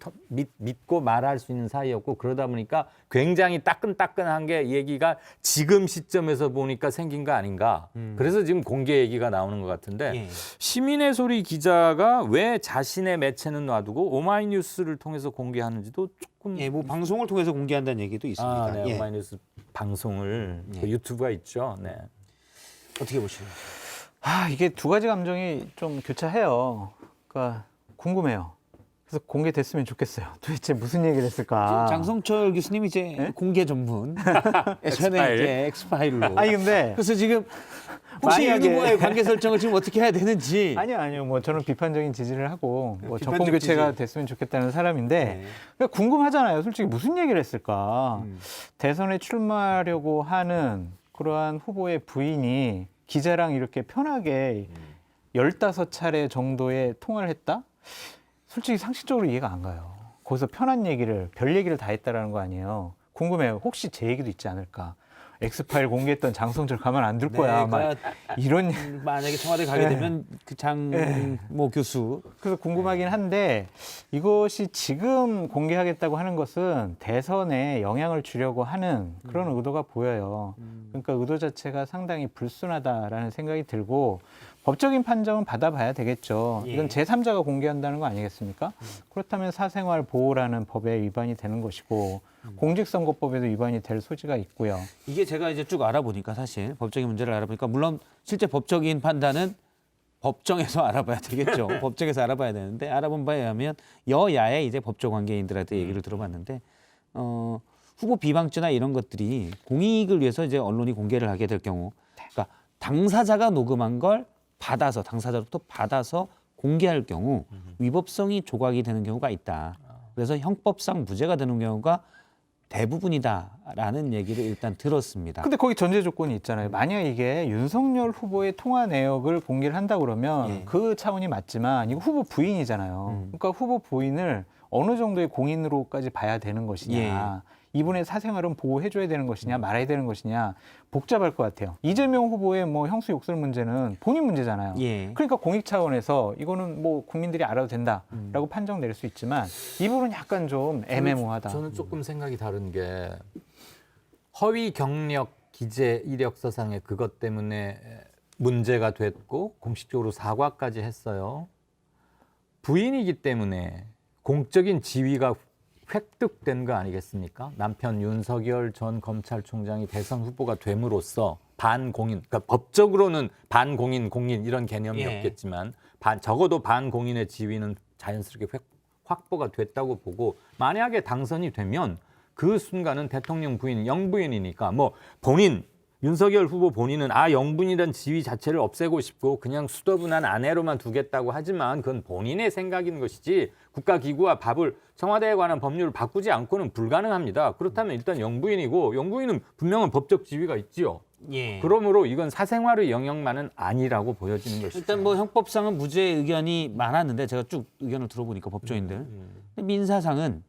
믿고 말할 수 있는 사이였고 그러다 보니까 굉장히 따끈따끈한 게 얘기가 지금 시점에서 보니까 생긴 거 아닌가. 그래서 지금 공개 얘기가 나오는 것 같은데 예. 시민의 소리 기자가 왜 자신의 매체는 놔두고 오마이뉴스를 통해서 공개하는지도 조금 예, 뭐 방송을 통해서 공개한다는 얘기도 있습니다. 네, 예. 오마이뉴스 방송을 예. 그 유튜브가 있죠. 네. 어떻게 보시나요? 이게 두 가지 감정이 좀 교차해요. 그러니까 궁금해요. 그래서 공개됐으면 좋겠어요. 도대체 무슨 얘기를 했을까? 장성철 교수님이 이제 네? 공개 전문 예전에 엑스파일. 이제 엑스파일로. 근데 그래서 지금 혹시 이 만약에- 후보의 관계 설정을 지금 어떻게 해야 되는지. 아니요. 뭐 저는 비판적인 지지를 하고 뭐 비판적 정권 교체가 지지. 됐으면 좋겠다는 사람인데 네. 그러니까 궁금하잖아요. 솔직히 무슨 얘기를 했을까? 대선에 출마하려고 하는 그러한 후보의 부인이 기자랑 이렇게 편하게 15차례 정도의 통화를 했다? 솔직히 상식적으로 이해가 안 가요. 거기서 편한 얘기를, 별 얘기를 다 했다라는 거 아니에요. 궁금해요. 혹시 제 얘기도 있지 않을까? 엑스파일 공개했던 장성철 가만 안 둘 거야. 막 이런 만약에 청와대 가게 네. 되면 그 장모 교수. 그래서 궁금하긴 한데 이것이 지금 공개하겠다고 하는 것은 대선에 영향을 주려고 하는 그런 의도가 보여요. 그러니까 의도 자체가 상당히 불순하다라는 생각이 들고 법적인 판정은 받아봐야 되겠죠. 예. 이건 제3자가 공개한다는 거 아니겠습니까? 그렇다면 사생활 보호라는 법에 위반이 되는 것이고 공직선거법에도 위반이 될 소지가 있고요. 이게 제가 이제 쭉 알아보니까 사실 법적인 문제를 알아보니까 물론 실제 법적인 판단은 법정에서 알아봐야 되겠죠. 법정에서 알아봐야 되는데 알아본 바에 의하면 여야의 이제 법조 관계인들한테 얘기를 들어봤는데 후보 비방죄나 이런 것들이 공익을 위해서 이제 언론이 공개를 하게 될 경우, 그러니까 당사자가 녹음한 걸 받아서 당사자로부터 받아서 공개할 경우 위법성이 조각이 되는 경우가 있다. 그래서 형법상 무죄가 되는 경우가 대부분이다라는 얘기를 일단 들었습니다. 근데 거기 전제 조건이 있잖아요. 만약 이게 윤석열 후보의 통화 내역을 공개를 한다 그러면 예. 그 차원이 맞지만 이거 후보 부인이잖아요. 그러니까 후보 부인을 어느 정도의 공인으로까지 봐야 되는 것이냐. 이분의 사생활은 보호해줘야 되는 것이냐 말아야 되는 것이냐 복잡할 것 같아요. 이재명 후보의 뭐 형수 욕설 문제는 본인 문제잖아요. 예. 그러니까 공익 차원에서 이거는 뭐 국민들이 알아도 된다라고 판정 내릴 수 있지만 이 부분은 약간 좀 애매모호하다. 저는 조금 생각이 다른 게 허위 경력 기재 이력서상의 그것 때문에 문제가 됐고 공식적으로 사과까지 했어요. 부인이기 때문에 공적인 지위가 획득된 거 아니겠습니까? 남편 윤석열 전 검찰총장이 대선 후보가 됨으로써 반공인, 그러니까 법적으로는 반공인, 공인 이런 개념이 예. 없겠지만 적어도 반공인의 지위는 자연스럽게 확보가 됐다고 보고 만약에 당선이 되면 그 순간은 대통령 부인, 영부인이니까 뭐 본인 윤석열 후보 본인은 영부인이란 지위 자체를 없애고 싶고 그냥 수더분한 아내로만 두겠다고 하지만 그건 본인의 생각인 것이지 국가기구와 밥을 청와대에 관한 법률을 바꾸지 않고는 불가능합니다. 그렇다면 일단 영부인이고 영부인은 분명한 법적 지위가 있지요. 예. 그러므로 이건 사생활의 영역만은 아니라고 보여지는 것이죠. 일단 뭐 형법상은 무죄 의견이 많았는데 제가 쭉 의견을 들어보니까 법조인들 민사상은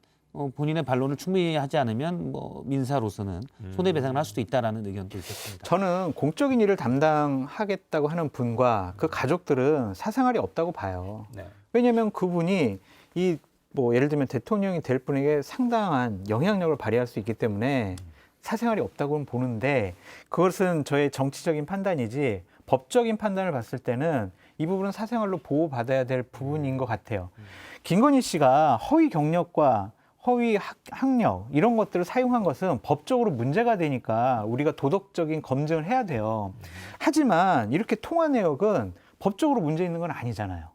본인의 반론을 충분히 하지 않으면 뭐 민사로서는 손해배상을 할 수도 있다라는 의견도 있었습니다. 저는 공적인 일을 담당하겠다고 하는 분과 그 가족들은 사생활이 없다고 봐요. 네. 왜냐하면 그분이 이 뭐 예를 들면 대통령이 될 분에게 상당한 영향력을 발휘할 수 있기 때문에 사생활이 없다고는 보는데 그것은 저의 정치적인 판단이지 법적인 판단을 봤을 때는 이 부분은 사생활로 보호받아야 될 부분인 것 같아요. 김건희 씨가 허위 경력과 허위 학력 이런 것들을 사용한 것은 법적으로 문제가 되니까 우리가 도덕적인 검증을 해야 돼요. 하지만 이렇게 통화 내역은 법적으로 문제 있는 건 아니잖아요.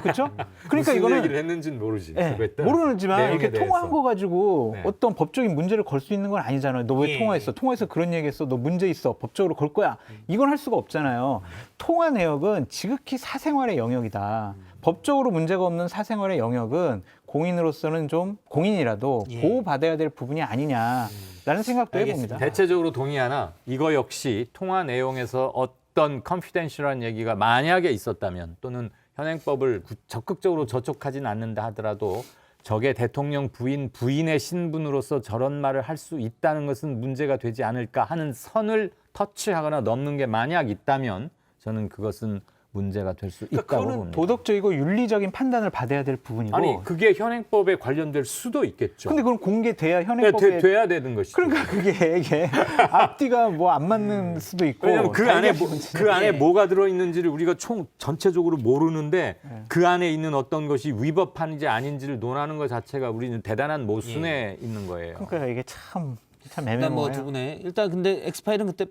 그렇죠? 그러니까 무슨 이거는 얘기를 했는지는 모르지. 네, 그랬던 모르지만 내용에 이렇게 대해서. 통화한 거 가지고 네. 어떤 법적인 문제를 걸 수 있는 건 아니잖아요. 너 왜 예. 통화했어? 통화해서 그런 얘기했어. 너 문제 있어. 법적으로 걸 거야. 이건 할 수가 없잖아요. 통화 내역은 지극히 사생활의 영역이다. 법적으로 문제가 없는 사생활의 영역은 공인으로서는 좀 공인이라도 예. 보호받아야 될 부분이 아니냐라는 생각도 해봅니다. 대체적으로 동의하나 이거 역시 통화 내용에서 어떤 컨피덴셜한 얘기가 만약에 있었다면 또는 현행법을 적극적으로 저촉하진 않는다 하더라도 저게 대통령 부인의 신분으로서 저런 말을 할 수 있다는 것은 문제가 되지 않을까 하는 선을 터치하거나 넘는 게 만약 있다면 저는 그것은 문제가 될 수 있다고 그거는 봅니다. 도덕적이고 윤리적인 판단을 받아야 될 부분이고. 아니 그게 현행법에 관련될 수도 있겠죠. 근데 그건 공개돼야 네, 현행법에 돼야 되는 것이죠. 그러니까 그게 이게 앞뒤가 뭐 안 맞는 수도 있고. 왜냐하면 그 안에 그 안에 예. 뭐가 들어 있는지를 우리가 전체적으로 모르는데 그 안에 있는 어떤 것이 위법한지 아닌지를 논하는 것 자체가 우리는 대단한 모순에 있는 거예요. 그러니까 이게 참 일단 애매모호해요. 뭐 두 분의 일단 근데 엑스파일은 그때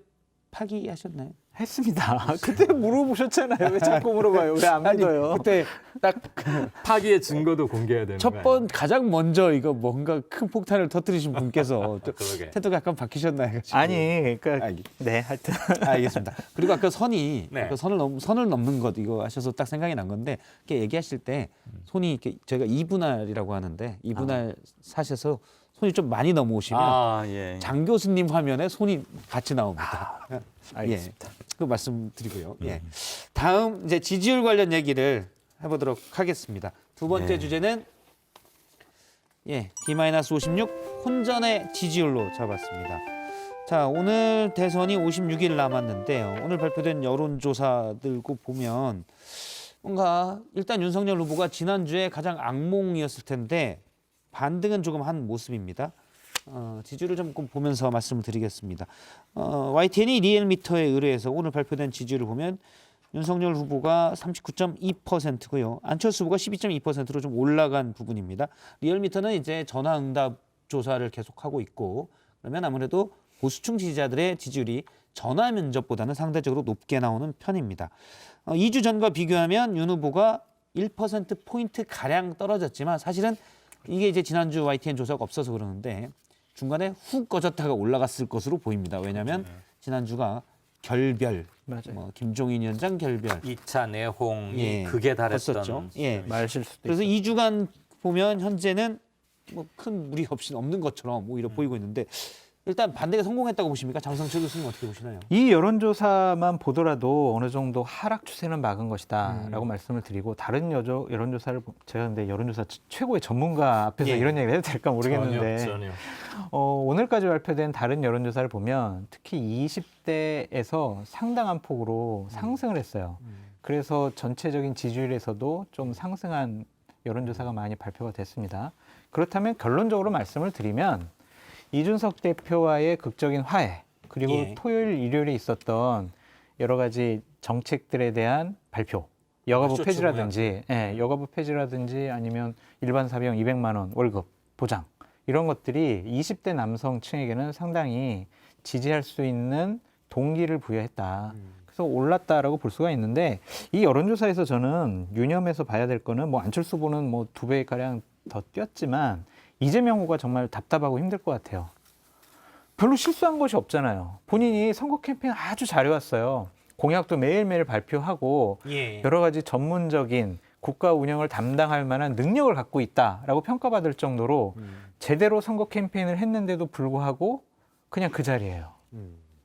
파기하셨나요? 했습니다. 그때 물어보셨잖아요. 왜 자꾸 물어봐요? 왜 안 믿어요? 그때 딱 파기의 증거도 공개해야 되는 첫 번 가장 먼저 이거 뭔가 큰 폭탄을 터뜨리신 분께서 또 그러게. 태도가 약간 바뀌셨나 해가지고. 아니, 그러니까 알겠- 네, 하여튼 알겠습니다. 그리고 아까 선이 네. 그 선을 넘는 것 이거 하셔서 딱 생각이 난 건데 이렇게 얘기하실 때 손이 이렇게 저희가 이분할이라고 하는데 이분할 사셔서 손이 좀 많이 넘어오시면 예. 장 교수님 화면에 손이 같이 나옵니다. 알겠습니다. 예, 그 말씀드리고요. 예. 다음 이제 지지율 관련 얘기를 해보도록 하겠습니다. 두 번째 예. 주제는 D-56 혼전의 지지율로 잡았습니다. 자, 오늘 대선이 56일 남았는데요. 오늘 발표된 여론조사들고 보면 뭔가 일단 윤석열 후보가 지난주에 가장 악몽이었을 텐데 반등은 조금 한 모습입니다. 지지율을 좀 보면서 말씀을 드리겠습니다. YTN이 리얼미터에 의뢰해서 오늘 발표된 지지율을 보면 윤석열 후보가 39.2%고요. 안철수 후보가 12.2%로 좀 올라간 부분입니다. 리얼미터는 이제 전화응답 조사를 계속하고 있고 그러면 아무래도 보수층 지지자들의 지지율이 전화 면접보다는 상대적으로 높게 나오는 편입니다. 2주 전과 비교하면 윤 후보가 1%포인트 가량 떨어졌지만 사실은 이게 이제 지난주 YTN 조사가 없어서 그러는데 중간에 훅 꺼졌다가 올라갔을 것으로 보입니다. 왜냐하면 지난주가 결별, 맞아요. 뭐 김종인 위원장 결별 2차 내홍이 예, 극에 달했던 했었죠. 예. 말실수도 그래서 있었고. 2주간 보면 현재는 뭐 큰 무리 없이 없는 것처럼 오히려 보이고 있는데 일단 반대가 성공했다고 보십니까? 장성철 교수님 어떻게 보시나요? 이 여론조사만 보더라도 어느 정도 하락 추세는 막은 것이다라고 말씀을 드리고 다른 여론조사를 제가 근데 여론조사 최고의 전문가 앞에서 예. 이런 얘기를 해도 될까 모르겠는데 전혀. 오늘까지 발표된 다른 여론조사를 보면 특히 20대에서 상당한 폭으로 상승을 했어요. 그래서 전체적인 지지율에서도 좀 상승한 여론조사가 많이 발표가 됐습니다. 그렇다면 결론적으로 말씀을 드리면 이준석 대표와의 극적인 화해 그리고 예. 토요일, 일요일에 있었던 여러 가지 정책들에 대한 발표, 여가부 쇼츠 폐지라든지, 여가부 폐지라든지 아니면 일반 사병 200만 원 월급 보장 이런 것들이 20대 남성층에게는 상당히 지지할 수 있는 동기를 부여했다. 그래서 올랐다라고 볼 수가 있는데 이 여론조사에서 저는 유념해서 봐야 될 거는 뭐 안철수 후보는 뭐 2배 가량 더 뛰었지만 이재명 후보가 정말 답답하고 힘들 것 같아요. 별로 실수한 것이 없잖아요. 본인이 선거 캠페인 아주 잘해왔어요. 공약도 매일매일 발표하고 예. 여러 가지 전문적인 국가 운영을 담당할 만한 능력을 갖고 있다라고 평가받을 정도로 제대로 선거 캠페인을 했는데도 불구하고 그냥 그 자리예요.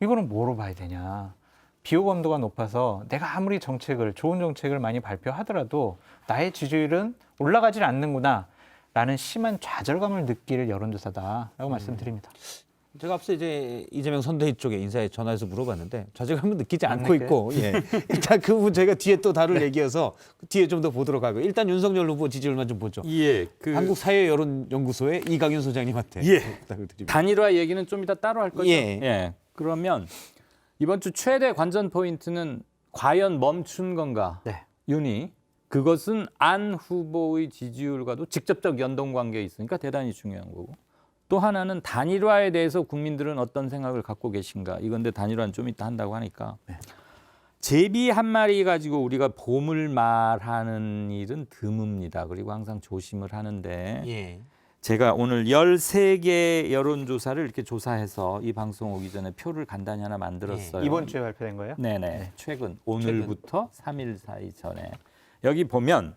이거는 뭐로 봐야 되냐. 비호감도가 높아서 내가 아무리 좋은 정책을 많이 발표하더라도 나의 지지율은 올라가질 않는구나 라는 심한 좌절감을 느낄 여론조사다라고 말씀드립니다. 제가 앞서 이제 이재명 선대위 쪽에 인사에 전화해서 물어봤는데 좌절감은 느끼지 안 않고 느껴요? 있고 예. 일단 그 부분 저희가 뒤에 또 다룰 얘기여서 뒤에 좀 더 보도록 하고요. 일단 윤석열 후보 지지율만 좀 보죠. 예, 한국사회여론연구소의 이강윤 소장님한테 예. 부탁을 드립니다. 단일화 얘기는 좀 이따 따로 할 거죠. 예. 그러면 이번 주 최대 관전 포인트는 과연 멈춘 건가? 네. 윤희. 그것은 안 후보의 지지율과도 직접적 연동 관계에 있으니까 대단히 중요한 거고. 또 하나는 단일화에 대해서 국민들은 어떤 생각을 갖고 계신가? 이건데 단일화는 좀 이따 한다고 하니까. 네. 제비 한 마리 가지고 우리가 봄을 말하는 일은 드뭅니다. 그리고 항상 조심을 하는데 예. 제가 오늘 13개 여론조사를 이렇게 조사해서 이 방송 오기 전에 표를 간단히 하나 만들었어요. 이번 주에 발표된 거예요? 네네. 최근 오늘부터 3일 사이 전에 여기 보면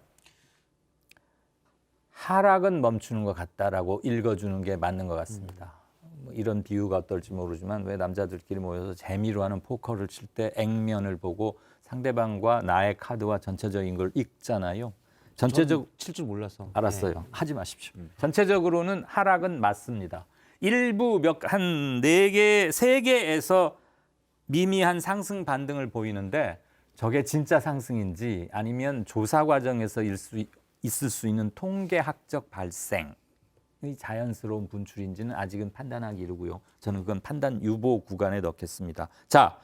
하락은 멈추는 것 같다라고 읽어주는 게 맞는 것 같습니다. 뭐 이런 비유가 어떨지 모르지만 왜 남자들끼리 모여서 재미로 하는 포커를 칠 때 액면을 보고 상대방과 나의 카드와 전체적인 걸 읽잖아요. 전체적 칠 줄 몰라서. 알았어요. 하지 마십시오. 전체적으로는 하락은 맞습니다. 일부 한 4개, 3개에서 미미한 상승 반등을 보이는데 저게 진짜 상승인지 아니면 조사 과정에서 있을 수 있는 통계학적 발생의 자연스러운 분출인지는 아직은 판단하기 이르고요. 저는 그건 판단 유보 구간에 넣겠습니다. 자,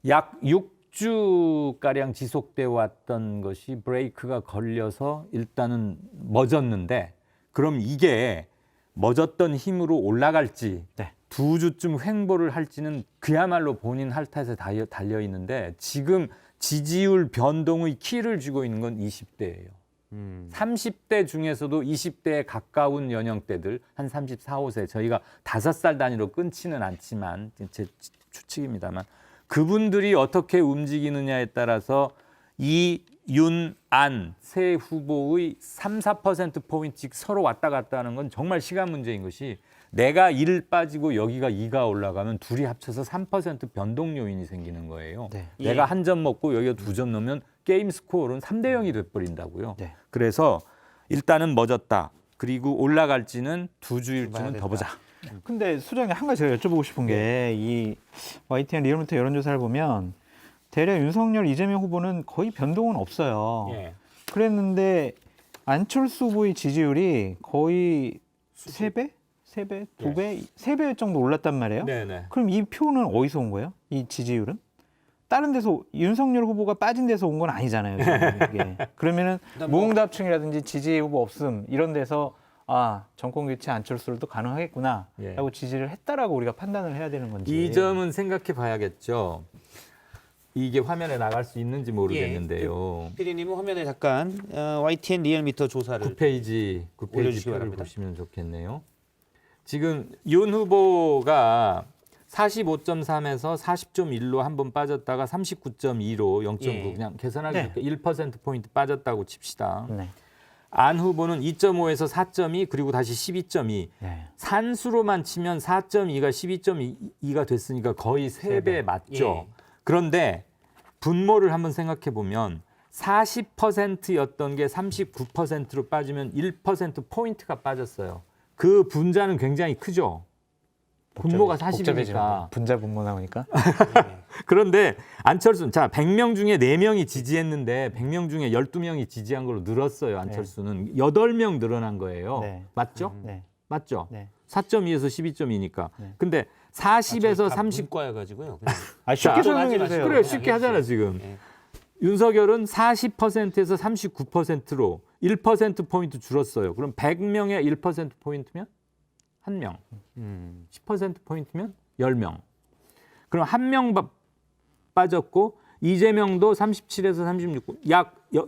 약 6주가량 지속돼 왔던 것이 브레이크가 걸려서 일단은 멎었는데 그럼 이게 멎었던 힘으로 올라갈지 네. 2주쯤 횡보를 할지는 그야말로 본인 할 탓에 달려 있는데 지금 지지율 변동의 키를 쥐고 있는 건 20대예요. 30대 중에서도 20대에 가까운 연령대들 한 34, 5세 저희가 5살 단위로 끊지는 않지만 제 추측입니다만 그분들이 어떻게 움직이느냐에 따라서 이 윤, 안 세 후보의 3, 4%포인트씩 서로 왔다 갔다 하는 건 정말 시간 문제인 것이 내가 1 빠지고 여기가 2가 올라가면 둘이 합쳐서 3% 변동 요인이 생기는 거예요. 네. 내가 한 점 먹고 여기가 2점 넣으면 게임 스코어는 3대 0이 돼버린다고요. 네. 그래서 일단은 멎었다. 그리고 올라갈지는 2주일쯤은 더 보자. 근데 소장님 한 가지 제가 여쭤보고 싶은 게 이 YTN 리얼미터 여론조사를 보면 대략 윤석열, 이재명 후보는 거의 변동은 없어요. 예. 그랬는데 안철수 후보의 지지율이 거의 3배? 3배? 2배? 3배 정도 올랐단 말이에요. 네네. 그럼 이 표는 어디서 온 거예요? 이 지지율은? 다른 데서 윤석열 후보가 빠진 데서 온 건 아니잖아요. 이게. 그러면은 무응답층이라든지 지지 후보 없음 이런 데서 아 정권 교체 안철수를 또 가능하겠구나라고 지지를 했다라고 우리가 판단을 해야 되는 건지. 이 점은 생각해 봐야겠죠. 이게 화면에 나갈 수 있는지 모르겠는데요. PD님은 화면에 잠깐 YTN 리얼미터 조사를 9페이지 올려주시기 표를 바랍니다. 보시면 좋겠네요. 지금 윤 후보가 45.3에서 40.1로 한번 빠졌다가 39.2로 0.9 예. 그냥 계산하기 네. 좋게 1%포인트 빠졌다고 칩시다. 네. 안 후보는 2.5에서 4.2 그리고 다시 12.2. 네. 산수로만 치면 4.2가 12.2가 됐으니까 거의 3배 맞죠. 예. 그런데 분모를 한번 생각해 보면 40%였던 게 39%로 빠지면 1%포인트가 빠졌어요. 그 분자는 굉장히 크죠. 분모가 40이니까. 분자 분모 나오니까. 그런데 안철수는 자 100명 중에 4명이 지지했는데 100명 중에 12명이 지지한 걸로 늘었어요. 안철수는 8명 늘어난 거예요. 네. 맞죠? 네. 맞죠? 네. 4.2에서 12.2니까. 네. 근데 40에서 30 문과여가지고 아, 쉽게 자, 설명해 주세요. 그래 쉽게 하잖아 지금. 네. 윤석열은 40%에서 39%로 1%포인트 줄었어요. 그럼 100명의 1%포인트면 1명. 10%포인트면 10명. 그럼 1명 빠졌고 이재명도 37에서 36.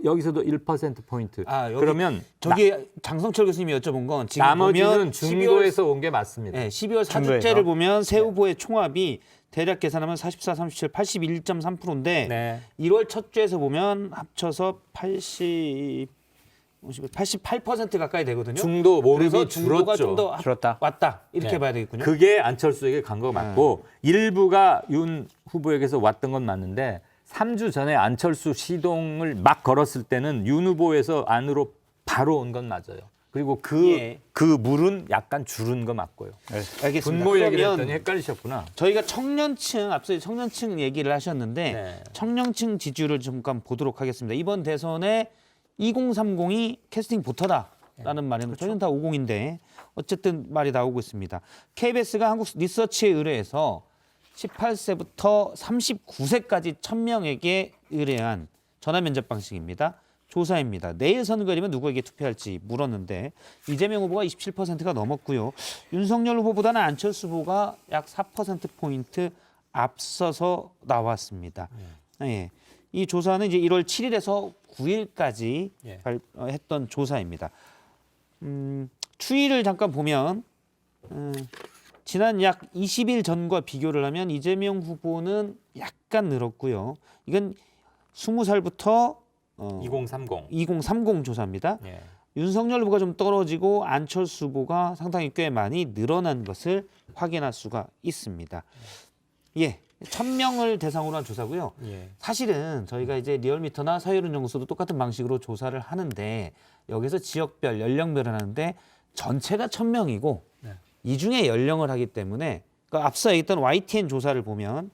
여기서도 1%포인트. 아, 여기 그러면 저기 장성철 교수님이 여쭤본 건 지금 나머지는 보면 중도에서 온 게 맞습니다. 네, 12월 중도에서. 4주째를 보면 새 후보의 총합이 대략 계산하면 44, 37, 81.3%인데 네. 1월 첫 주에서 보면 합쳐서 88% 가까이 되거든요. 중도 그래서 몰입이 중도가 줄었죠. 좀 더 줄었다. 왔다 이렇게 네. 봐야 되겠군요. 그게 안철수에게 간 거 맞고 일부가 윤 후보에게서 왔던 건 맞는데 3주 전에 안철수 시동을 막 걸었을 때는 윤 후보에서 안으로 바로 온 건 맞아요. 그리고 그 물은 약간 줄은 거 맞고요. 알겠습니다. 분모 얘기를 그러면 했더니 헷갈리셨구나. 저희가 청년층 앞서 청년층 얘기를 하셨는데 네. 청년층 지지율을 잠깐 보도록 하겠습니다. 이번 대선에 2030이 캐스팅 보터다라는 말에는 저희는 다 50인데 어쨌든 말이 나오고 있습니다. KBS가 한국 리서치에 의뢰해서 18세부터 39세까지 1000명에게 의뢰한 전화 면접 방식입니다. 조사입니다. 내일 선거일이면 누구에게 투표할지 물었는데 이재명 후보가 27%가 넘었고요. 윤석열 후보보다는 안철수 후보가 약 4%포인트 앞서서 나왔습니다. 예. 이 조사는 이제 1월 7일에서 9일까지 예. 했던 조사입니다. 추이를 잠깐 보면 지난 약 20일 전과 비교를 하면 이재명 후보는 약간 늘었고요. 이건 20살부터 2030 조사입니다. 예. 윤석열 후보가 좀 떨어지고 안철수 후보가 상당히 꽤 많이 늘어난 것을 확인할 수가 있습니다. 예, 1000명을 대상으로 한 조사고요. 예. 사실은 저희가 이제 리얼미터나 서해론연구소도 똑같은 방식으로 조사를 하는데 여기서 지역별, 연령별을 하는데 전체가 1000명이고 네. 이 중에 연령을 하기 때문에 그러니까 앞서 얘기했던 YTN 조사를 보면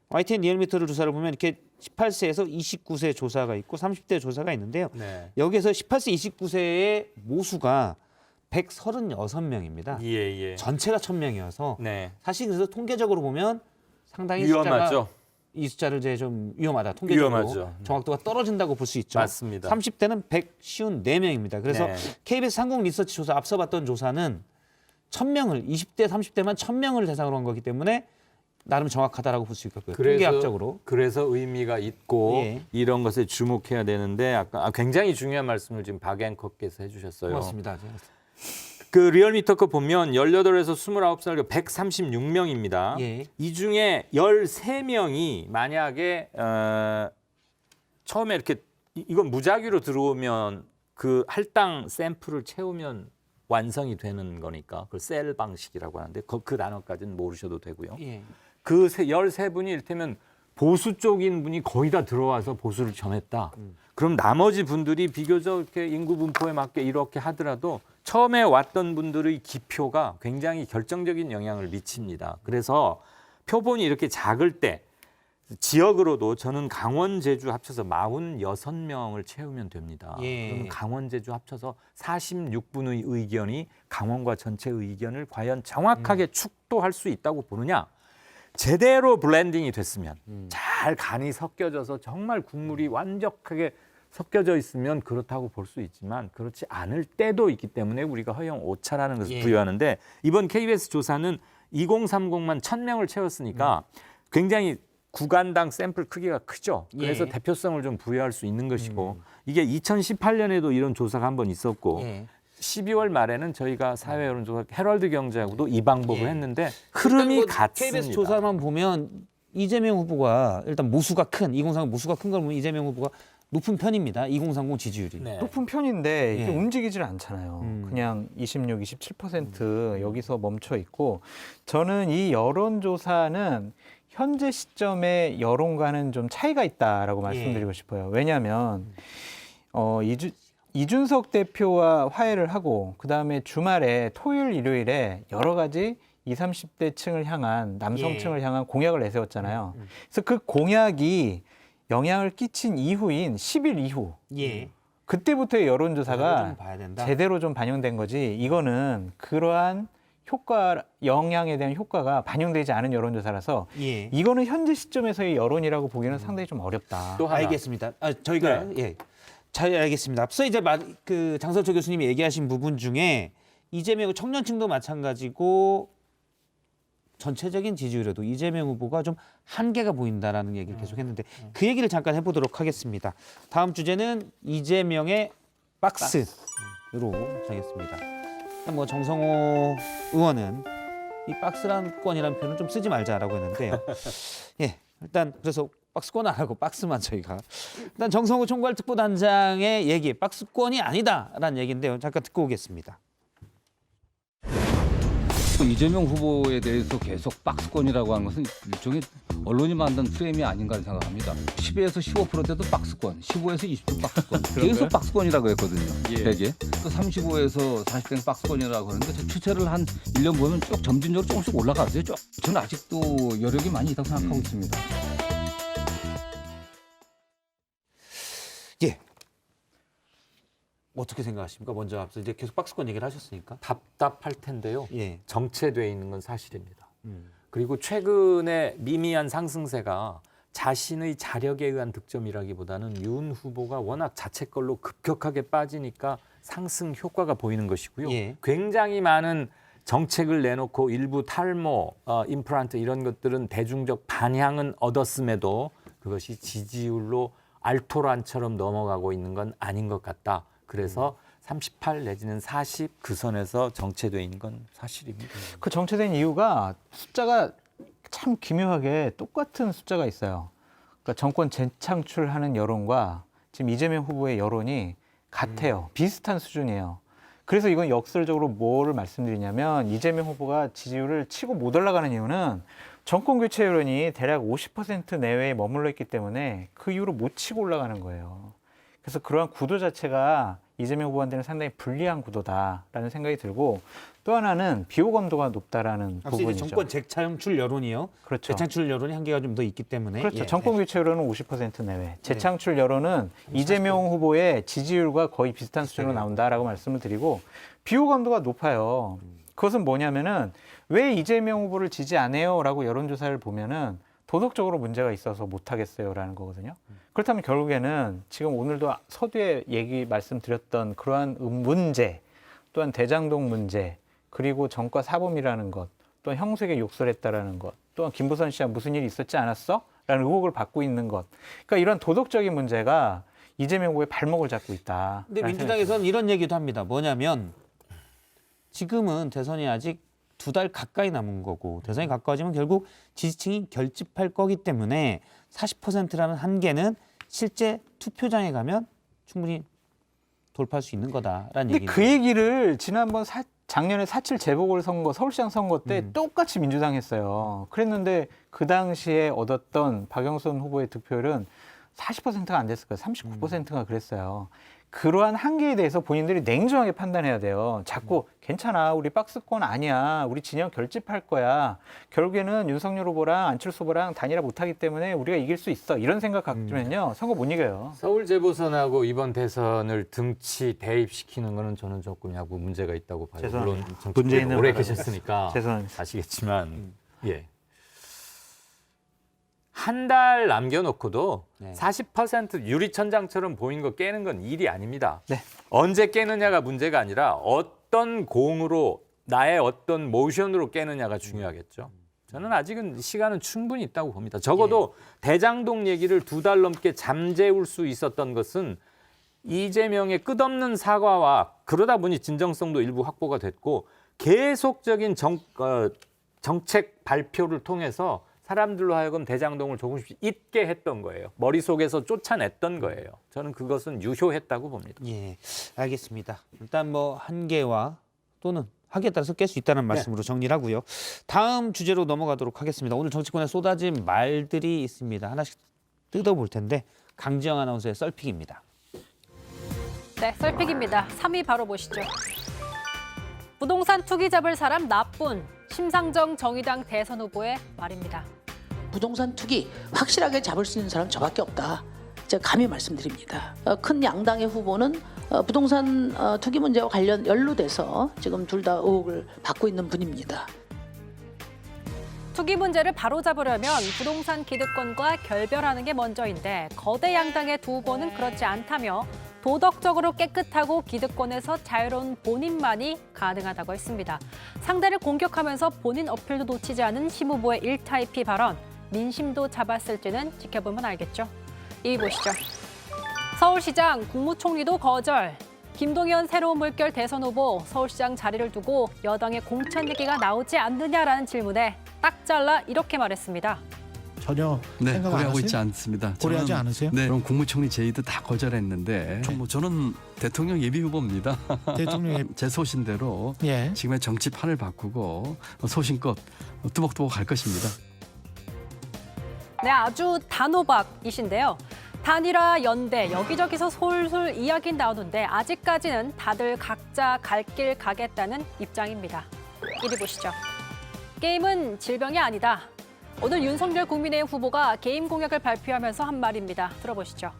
YTN 리얼미터를 조사를 보면 이렇게 18세에서 29세 조사가 있고 30대 조사가 있는데요. 네. 여기에서 18세, 29세의 모수가 136명입니다. 예. 전체가 1000명이어서 네. 사실 그래서 통계적으로 보면 상당히 위험하죠. 이 숫자를 이제 좀 위험하다. 통계적으로 위험하죠. 정확도가 떨어진다고 볼 수 있죠. 맞습니다. 30대는 154명입니다. 그래서 네. KBS 상공 리서치 조사 앞서 봤던 조사는 1000명을 20대, 30대만 1000명을 대상으로 한 거기 때문에 나름 정확하다라고 볼 수 있겠고요. 통계학적으로. 그래서 의미가 있고 예. 이런 것에 주목해야 되는데 아까 굉장히 중요한 말씀을 지금 박 앵커께서 해주셨어요. 고맙습니다. 그 리얼미터 거 보면 18에서 29살 136명입니다. 예. 이 중에 13명이 만약에 처음에 이렇게 이건 무작위로 들어오면 그 할당 샘플을 채우면 완성이 되는 거니까 그걸 셀 방식이라고 하는데 그 단어까지는 모르셔도 되고요. 예. 그 13분이 이를테면 보수 쪽인 분이 거의 다 들어와서 보수를 전했다. 그럼 나머지 분들이 비교적 이렇게 인구 분포에 맞게 이렇게 하더라도 처음에 왔던 분들의 기표가 굉장히 결정적인 영향을 미칩니다. 그래서 표본이 이렇게 작을 때 지역으로도 저는 강원, 제주 합쳐서 46명을 채우면 됩니다. 예. 그러면 강원, 제주 합쳐서 46분의 의견이 강원과 전체 의견을 과연 정확하게 축도할 수 있다고 보느냐? 제대로 블렌딩이 됐으면 잘 간이 섞여져서 정말 국물이 완벽하게 섞여져 있으면 그렇다고 볼 수 있지만 그렇지 않을 때도 있기 때문에 우리가 허용 오차라는 것을 예. 부여하는데 이번 KBS 조사는 2030만 1000명을 채웠으니까 굉장히 구간당 샘플 크기가 크죠. 그래서 예. 대표성을 좀 부여할 수 있는 것이고 이게 2018년에도 이런 조사가 한 번 있었고 예. 12월 말에는 저희가 사회 여론조사 헤럴드 경제하고도 이 방법을 예. 했는데 일단 흐름이 뭐 같습니다. KBS 조사만 보면 이재명 후보가 일단 모수가 큰 2030 모수가 큰 걸 보면 이재명 후보가 높은 편입니다. 2030 지지율이. 네. 높은 편인데 이게 예. 움직이질 않잖아요. 그냥 26, 27% 여기서 멈춰 있고 저는 이 여론조사는 현재 시점의 여론과는 좀 차이가 있다라고 말씀드리고 싶어요. 왜냐하면 이준석 대표와 화해를 하고 그다음에 주말에 토요일, 일요일에 여러 가지 20, 30대 층을 향한 남성층을 향한 공약을 내세웠잖아요. 그래서 그 공약이 영향을 끼친 이후인 10일 이후 예. 그때부터의 여론조사가 좀 봐야 된다. 제대로 좀 반영된 거지 이거는 그러한 효과 영향에 대한 효과가 반영되지 않은 여론조사라서 예. 이거는 현재 시점에서의 여론이라고 보기는 상당히 좀 어렵다. 또 하나. 알겠습니다. 저희가 예. 잘 알겠습니다. 앞서 이제 그 장설초 교수님이 얘기하신 부분 중에 이재명 청년층도 마찬가지고 전체적인 지지율에도 이재명 후보가 좀 한계가 보인다라는 얘기를 계속했는데 그 얘기를 잠깐 해보도록 하겠습니다. 다음 주제는 이재명의 박스로 정했습니다. 뭐 정성호 의원은 이 박스권이라는 표현을 좀 쓰지 말자라고 했는데요. 예, 일단 그래서 박스권 안 하고 박스만 저희가 일단 정성호 총괄특보단장의 얘기 박스권이 아니다라는 얘기인데요. 잠깐 듣고 오겠습니다. 이재명 후보에 대해서 계속 박스권이라고 하는 것은 일종의 언론이 만든 프레임이 아닌가 생각합니다. 10에서 15%대도 박스권, 15에서 20% 박스권. 계속 박스권이라고 했거든요. 되게. 또 35에서 40대는 박스권이라고 하는데 추세를 한 1년 보면 쭉 점진적으로 조금씩 올라가세요. 저는 아직도 여력이 많이 있다고 생각하고 있습니다. 예. 어떻게 생각하십니까? 먼저 앞서 이제 계속 박스권 얘기를 하셨으니까. 답답할 텐데요. 예. 정체돼 있는 건 사실입니다. 그리고 최근에 미미한 상승세가 자신의 자력에 의한 득점이라기보다는 윤 후보가 워낙 자책걸로 급격하게 빠지니까 상승 효과가 보이는 것이고요. 예. 굉장히 많은 정책을 내놓고 일부 탈모, 임플란트 이런 것들은 대중적 반향은 얻었음에도 그것이 지지율로 알토란처럼 넘어가고 있는 건 아닌 것 같다. 그래서 38 내지는 40 그 선에서 정체돼 있는 건 사실입니다. 그 정체된 이유가 숫자가 참 기묘하게 똑같은 숫자가 있어요. 그러니까 정권 재창출하는 여론과 지금 이재명 후보의 여론이 같아요. 비슷한 수준이에요. 그래서 이건 역설적으로 뭐를 말씀드리냐면 이재명 후보가 지지율을 치고 못 올라가는 이유는 정권 교체 여론이 대략 50% 내외에 머물러 있기 때문에 그 이후로 못 치고 올라가는 거예요. 그래서 그러한 구도 자체가 이재명 후보한테는 상당히 불리한 구도다라는 생각이 들고 또 하나는 비호감도가 높다라는 앞서 이제 부분이죠. 정권 재창출 여론이요. 그렇죠. 재창출 여론이 한계가 좀 더 있기 때문에. 그렇죠. 예. 정권 교체 여론은 50% 내외. 재창출 여론은 이재명 후보의 지지율과 거의 비슷한 수준으로 나온다라고 말씀을 드리고 비호감도가 높아요. 그것은 뭐냐면은 왜 이재명 후보를 지지 안 해요라고 여론조사를 보면은 도덕적으로 문제가 있어서 못 하겠어요라는 거거든요. 그렇다면 결국에는 지금 오늘도 서두에 말씀드렸던 그러한 문제, 또한 대장동 문제, 그리고 정과 사범이라는 것, 또한 형수에게 욕설했다라는 것, 또한 김부선 씨와 무슨 일이 있었지 않았어? 라는 의혹을 받고 있는 것. 그러니까 이런 도덕적인 문제가 이재명 후보의 발목을 잡고 있다. 근데 민주당에서는 이런 얘기도 합니다. 뭐냐면 지금은 대선이 아직 2달 가까이 남은 거고 대선이 가까워지면 결국 지지층이 결집할 거기 때문에 40%라는 한계는 실제 투표장에 가면 충분히 돌파할 수 있는 거다라는 근데 얘기인데. 그 얘기를 지난번 작년에 4.7 재보궐선거 서울시장 선거 때 똑같이 민주당 했어요. 그랬는데 그 당시에 얻었던 박영선 후보의 득표율은 40%가 안 됐을 거예요. 39%가 그랬어요. 그러한 한계에 대해서 본인들이 냉정하게 판단해야 돼요. 자꾸 괜찮아, 우리 박스권 아니야, 우리 진영 결집할 거야. 결국에는 윤석열 후보랑 안철수 후보랑 단일화 못하기 때문에 우리가 이길 수 있어. 이런 생각 갖으면요, 선거 못 이겨요. 서울 재보선하고 이번 대선을 등치 대입시키는 거는 저는 조금 야구 문제가 있다고 봐요. 죄송합니다. 물론 정치권에 오래 계셨으니까 죄송합니다. 아시겠지만 예. 한 달 남겨놓고도 네. 40% 유리천장처럼 보이는 거 깨는 건 일이 아닙니다. 네. 언제 깨느냐가 문제가 아니라 어떤 공으로 나의 어떤 모션으로 깨느냐가 중요하겠죠. 저는 아직은 시간은 충분히 있다고 봅니다. 적어도 대장동 얘기를 2달 넘게 잠재울 수 있었던 것은 이재명의 끝없는 사과와 그러다 보니 진정성도 일부 확보가 됐고 계속적인 정책 발표를 통해서 사람들로 하여금 대장동을 조금씩 잊게 했던 거예요. 머릿속에서 쫓아냈던 거예요. 저는 그것은 유효했다고 봅니다. 예, 알겠습니다. 일단 뭐 한계와 또는 하기에 따라서 깰 수 있다는 말씀으로 정리를 하고요. 다음 주제로 넘어가도록 하겠습니다. 오늘 정치권에 쏟아진 말들이 있습니다. 하나씩 뜯어볼 텐데 강지영 아나운서의 썰픽입니다. 네, 썰픽입니다. 3위 바로 보시죠. 부동산 투기 잡을 사람 나쁜 심상정 정의당 대선 후보의 말입니다. 부동산 투기 확실하게 잡을 수 있는 사람 저밖에 없다. 제가 감히 말씀드립니다. 큰 양당의 후보는 부동산 투기 문제와 관련 연루돼서 지금 둘 다 의혹을 받고 있는 분입니다. 투기 문제를 바로잡으려면 부동산 기득권과 결별하는 게 먼저인데 거대 양당의 두 후보는 그렇지 않다며 도덕적으로 깨끗하고 기득권에서 자유로운 본인만이 가능하다고 했습니다. 상대를 공격하면서 본인 어필도 놓치지 않은 심 후보의 1타입 발언, 민심도 잡았을지는 지켜보면 알겠죠. 2위 보시죠. 서울시장 국무총리도 거절. 김동연 새로운 물결 대선 후보 서울시장 자리를 두고 여당의 공천 얘기가 나오지 않느냐라는 질문에 딱 잘라 이렇게 말했습니다. 전혀 네, 생각 안 고려하고 하세요? 있지 않습니다. 고려하지 않으세요? 네, 그럼 국무총리 제의도 다 거절했는데 저는 대통령 예비 후보입니다. 대통령의 제 소신대로 예. 지금의 정치 판을 바꾸고 소신껏 뚜벅뚜벅 갈 것입니다. 네, 아주 단호박이신데요. 단일화, 연대, 여기저기서 솔솔 이야기 나오는데 아직까지는 다들 각자 갈 길 가겠다는 입장입니다. 1위 보시죠. 게임은 질병이 아니다. 오늘 윤석열 국민의힘 후보가 게임 공약을 발표하면서 한 말입니다. 들어보시죠.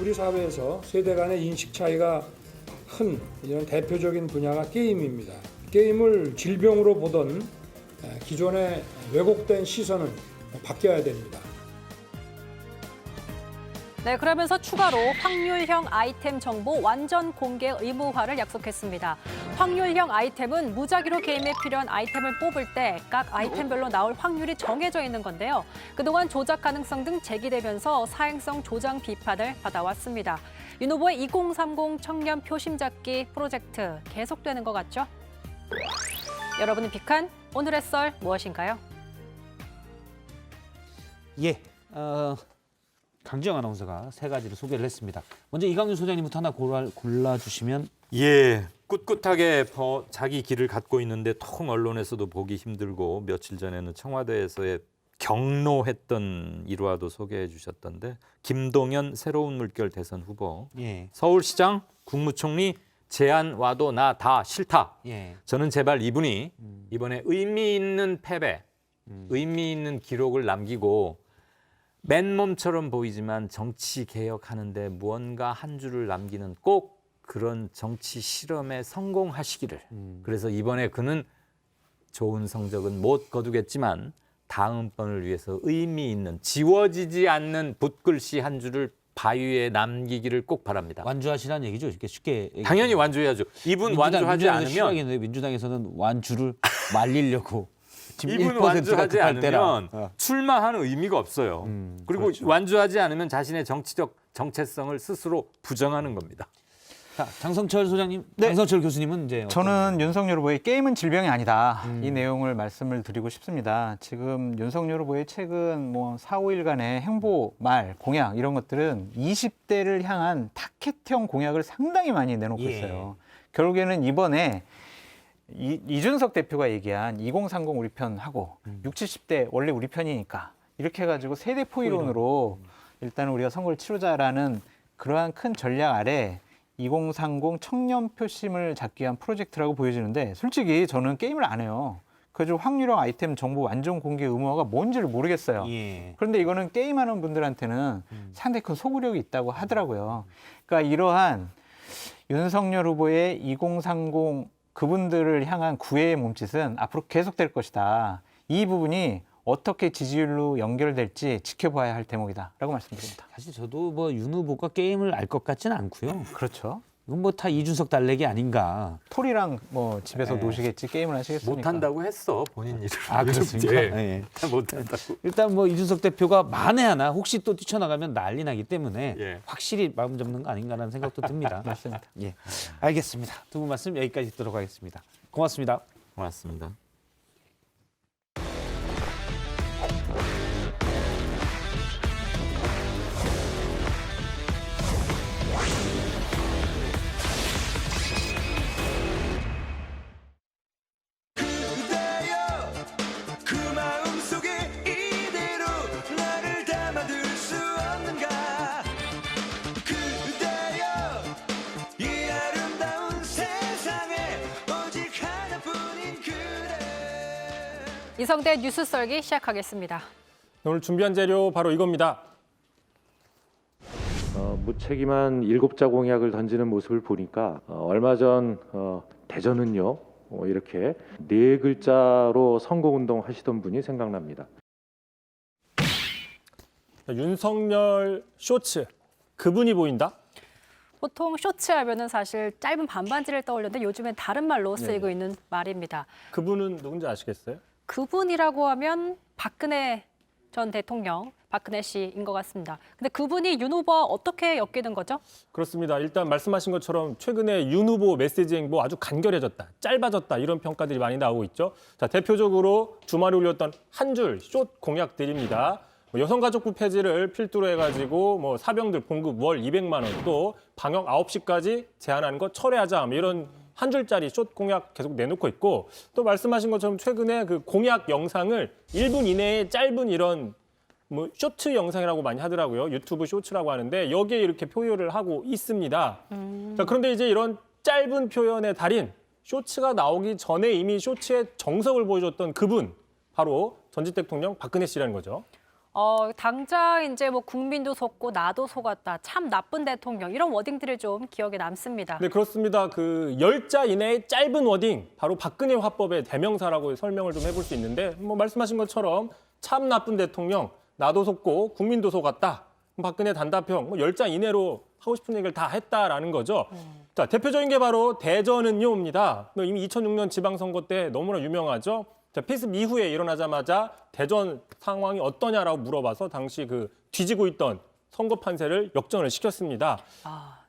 우리 사회에서 세대 간의 인식 차이가 큰 이런 대표적인 분야가 게임입니다. 게임을 질병으로 보던 기존의 왜곡된 시선은 바뀌어야 됩니다. 네, 그러면서 추가로 확률형 아이템 정보 완전 공개 의무화를 약속했습니다. 확률형 아이템은 무작위로 게임에 필요한 아이템을 뽑을 때 각 아이템별로 나올 확률이 정해져 있는 건데요. 그동안 조작 가능성 등 제기되면서 사행성 조장 비판을 받아왔습니다. 윤 후보의 2030 청년 표심 잡기 프로젝트 계속되는 것 같죠? 여러분이 픽한 오늘의 썰 무엇인가요? 예, 강지영 아나운서가 세 가지를 소개를 했습니다. 먼저 이강윤 소장님부터 하나 골라주시면. 예, 꿋꿋하게 자기 길을 갖고 있는데 통 언론에서도 보기 힘들고 며칠 전에는 청와대에서의 경로했던 일화도 소개해 주셨던데 김동연 새로운 물결 대선 후보, 예. 서울시장, 국무총리 제안 와도 나 다 싫다. 예. 저는 제발 이분이 이번에 의미 있는 패배, 의미 있는 기록을 남기고 맨몸처럼 보이지만 정치 개혁하는데 무언가 한 줄을 남기는 꼭 그런 정치 실험에 성공하시기를. 그래서 이번에 그는 좋은 성적은 못 거두겠지만 다음번을 위해서 의미 있는 지워지지 않는 붓글씨 한 줄을 바위에 남기기를 꼭 바랍니다. 완주하시라는 얘기죠. 이렇게 쉽게. 당연히 완주해야죠. 이분 완주하지 않으면 싫어하겠는데 민주당에서는 완주를 말리려고. 지금 이분 1%가 완주하지 급할 때라. 않으면 출마하는 의미가 없어요. 그리고 그렇죠. 완주하지 않으면 자신의 정치적 정체성을 스스로 부정하는 겁니다. 자, 장성철 소장님, 네. 장성철 교수님은 이제 저는 윤석열 후보의 게임은 질병이 아니다. 이 내용을 말씀을 드리고 싶습니다. 지금 윤석열 후보의 최근 4, 5일간의 행보, 말, 공약 이런 것들은 20대를 향한 타켓형 공약을 상당히 많이 내놓고 예. 있어요. 결국에는 이번에 이준석 대표가 얘기한 2030 우리 편하고 60, 70대 원래 우리 편이니까 이렇게 해가지고 세대 포이론으로 일단 우리가 선거를 치르자라는 그러한 큰 전략 아래 2030 청년 표심을 잡기 위한 프로젝트라고 보여지는데 솔직히 저는 게임을 안 해요. 그래서 확률형 아이템 정보 완전 공개 의무화가 뭔지를 모르겠어요. 예. 그런데 이거는 게임하는 분들한테는 상당히 큰 소구력이 있다고 하더라고요. 그러니까 이러한 윤석열 후보의 2030 그분들을 향한 구애의 몸짓은 앞으로 계속될 것이다. 이 부분이 어떻게 지지율로 연결될지 지켜봐야 할 대목이다라고 말씀드립니다. 사실 저도 윤 후보가 게임을 알 것 같지는 않고요. 그렇죠. 이건 뭐 다 이준석 달래기 아닌가. 톨이랑 뭐 집에서 네. 노시겠지 게임을 하시겠습니까? 못한다고 했어 본인 일을. 아, 그렇습니까? 예. 예. 못한다고. 일단 뭐 이준석 대표가 만에 하나 혹시 또 뛰쳐나가면 난리 나기 때문에 예. 확실히 마음 접는 거 아닌가라는 생각도 듭니다. 맞습니다. 예, 알겠습니다. 두 분 말씀 여기까지 듣도록 하겠습니다. 고맙습니다. 고맙습니다. 이성대 뉴스 썰기 시작하겠습니다. 오늘 준비한 재료 바로 이겁니다. 무책임한 7자 공약을 던지는 모습을 보니까 얼마 전 대전은요 이렇게 4글자로 선거운동 하시던 분이 생각납니다. 윤석열 쇼츠, 그분이 보인다? 보통 쇼츠 하면은 사실 짧은 반바지를 떠올렸는데 요즘엔 다른 말로 쓰이고 있는 말입니다. 그분은 누군지 아시겠어요? 그분이라고 하면 박근혜 전 대통령, 박근혜 씨인 것 같습니다. 근데 그분이 윤 후보와 어떻게 엮이는 거죠? 그렇습니다. 일단 말씀하신 것처럼 최근에 윤 후보 메시지 행보 아주 간결해졌다, 짧아졌다 이런 평가들이 많이 나오고 있죠. 자, 대표적으로 주말에 올렸던 한 줄 숏 공약들입니다. 여성가족부 폐지를 필두로 해가지고 뭐 사병들 봉급 월 200만 원, 또 방역 9시까지 제한하는 거 철회하자 이런 한 줄짜리 숏 공약 계속 내놓고 있고, 또 말씀하신 것처럼 최근에 그 공약 영상을 1분 이내에 짧은 이런 뭐 쇼트 영상이라고 많이 하더라고요. 유튜브 쇼츠라고 하는데 여기에 이렇게 표현을 하고 있습니다. 자, 그런데 이제 이런 짧은 표현의 달인 쇼츠가 나오기 전에 이미 쇼츠의 정석을 보여줬던 그분, 바로 전직 대통령 박근혜 씨라는 거죠. 당장 이제 뭐 국민도 속고 나도 속았다, 참 나쁜 대통령 이런 워딩들이 좀 기억에 남습니다. 네, 그렇습니다. 그 10자 이내의 짧은 워딩, 바로 박근혜 화법의 대명사라고 설명을 좀 해볼 수 있는데, 뭐 말씀하신 것처럼 참 나쁜 대통령, 나도 속고 국민도 속았다. 박근혜 단답형, 뭐 10자 이내로 하고 싶은 얘기를 다 했다라는 거죠. 자, 대표적인 게 바로 대전은요입니다. 이미 2006년 지방선거 때 너무나 유명하죠. 자, 필습 이후에 일어나자마자 대전 상황이 어떠냐라고 물어봐서 당시 그 뒤지고 있던 선거 판세를 역전을 시켰습니다.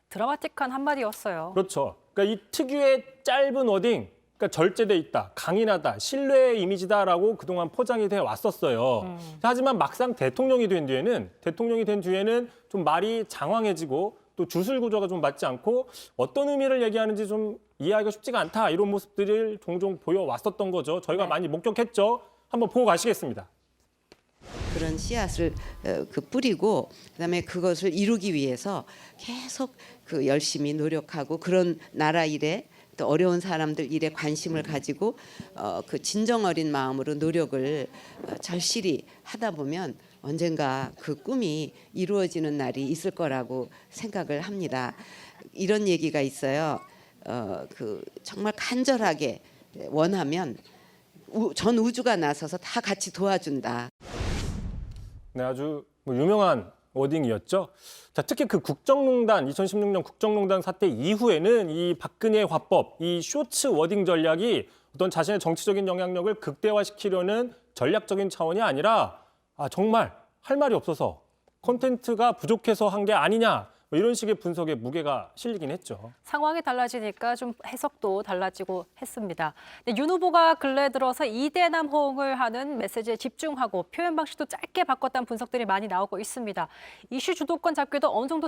드라마틱한 한마디였어요. 그렇죠. 그러니까 이 특유의 짧은 워딩, 그러니까 절제돼 있다, 강인하다, 신뢰의 이미지다라고 그동안 포장이 돼 왔었어요. 하지만 막상 대통령이 된 뒤에는 좀 말이 장황해지고 또 주술 구조가 좀 맞지 않고 어떤 의미를 얘기하는지 좀 이해하기가 쉽지가 않다, 이런 모습들을 종종 보여왔었던 거죠. 저희가 많이 목격했죠. 한번 보고 가시겠습니다. 그런 씨앗을 뿌리고 그다음에 그것을 이루기 위해서 계속 그 열심히 노력하고, 그런 나라 일에 또 어려운 사람들 일에 관심을 가지고 그 진정 어린 마음으로 노력을 절실히 하다 보면 언젠가 그 꿈이 이루어지는 날이 있을 거라고 생각을 합니다. 이런 얘기가 있어요. 그 정말 간절하게 원하면 전 우주가 나서서 다 같이 도와준다. 네, 아주 유명한 워딩이었죠. 자, 특히 그 2016년 국정농단 사태 이후에는 이 박근혜 화법, 이 쇼츠 워딩 전략이 어떤 자신의 정치적인 영향력을 극대화시키려는 전략적인 차원이 아니라 정말 할 말이 없어서 콘텐츠가 부족해서 한 게 아니냐, 뭐 이런 식의 분석에 무게가 실리긴 했죠. 상황이 달라지니까 좀 해석도 달라지고 했습니다. 근데 윤 후보가 근래 들어서 이대남 호응을 하는 메시지에 집중하고 표현 방식도 짧게 바꿨다는 분석들이 많이 나오고 있습니다. 이슈 주도권 잡기도 어느 정도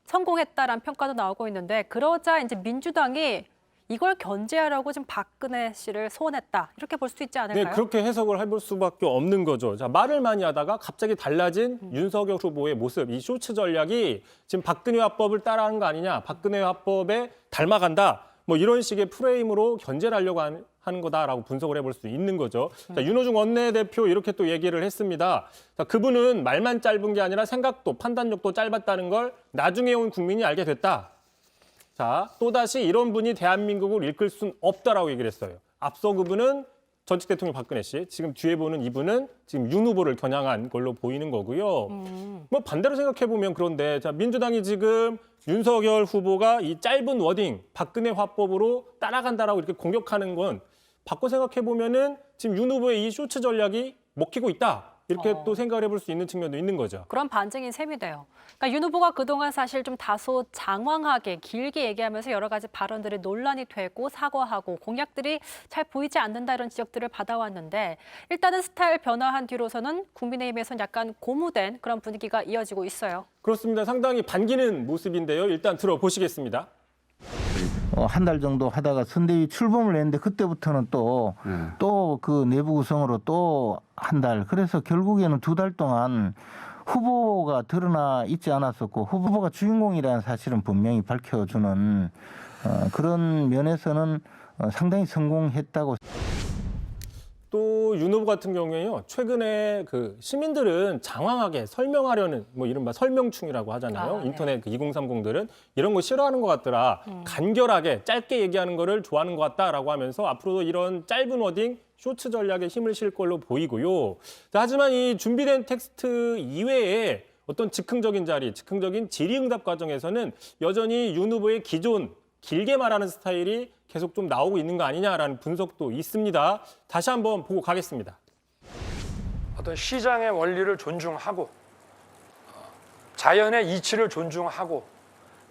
성공했다라는 평가도 나오고 있는데, 그러자 이제 민주당이 이걸 견제하려고 지금 박근혜 씨를 소환했다, 이렇게 볼 수도 있지 않을까요? 네, 그렇게 해석을 해볼 수밖에 없는 거죠. 자, 말을 많이 하다가 갑자기 달라진 윤석열 후보의 모습, 이 쇼츠 전략이 지금 박근혜 화법을 따라하는 거 아니냐, 박근혜 화법에 닮아간다, 뭐 이런 식의 프레임으로 견제를 하려고 하는 거다라고 분석을 해볼 수 있는 거죠. 자, 윤호중 원내대표 이렇게 또 얘기를 했습니다. 자, 그분은 말만 짧은 게 아니라 생각도 판단력도 짧았다는 걸 나중에 온 국민이 알게 됐다. 자, 또다시 이런 분이 대한민국을 이끌 수는 없다라고 얘기를 했어요. 앞서 그분은 전직 대통령 박근혜 씨, 지금 뒤에 보는 이분은 지금 윤 후보를 겨냥한 걸로 보이는 거고요. 뭐 반대로 생각해 보면, 그런데 자, 민주당이 지금 윤석열 후보가 이 짧은 워딩, 박근혜 화법으로 따라간다라고 이렇게 공격하는 건 바꿔 생각해 보면은 지금 윤 후보의 이 쇼츠 전략이 먹히고 있다. 이렇게 또 생각을 해볼 수 있는 측면도 있는 거죠. 그런 반증인 셈이 돼요. 그러니까 윤 후보가 그동안 사실 좀 다소 장황하게 길게 얘기하면서 여러 가지 발언들이 논란이 되고 사과하고 공약들이 잘 보이지 않는다 이런 지적들을 받아왔는데 일단은 스타일 변화한 뒤로서는 국민의힘에서는 약간 고무된 그런 분위기가 이어지고 있어요. 그렇습니다. 상당히 반기는 모습인데요. 일단 들어보시겠습니다. 한 달 정도 하다가 선대위 출범을 했는데 그때부터는 또 그 내부 구성으로 또 한 달. 그래서 결국에는 2달 동안 후보가 드러나 있지 않았었고 후보가 주인공이라는 사실은 분명히 밝혀주는 그런 면에서는 상당히 성공했다고. 또 윤 후보 같은 경우에요. 최근에 그 시민들은 장황하게 설명하려는 뭐 이른바 설명충이라고 하잖아요. 인터넷 그 2030들은 이런 거 싫어하는 것 같더라. 간결하게 짧게 얘기하는 거를 좋아하는 것 같다라고 하면서 앞으로도 이런 짧은 워딩, 쇼츠 전략에 힘을 실 걸로 보이고요. 하지만 이 준비된 텍스트 이외에 어떤 즉흥적인 자리, 즉흥적인 질의응답 과정에서는 여전히 윤 후보의 기존 길게 말하는 스타일이 계속 좀 나오고 있는 거 아니냐라는 분석도 있습니다. 다시 한번 보고 가겠습니다. 어떤 시장의 원리를 존중하고 자연의 이치를 존중하고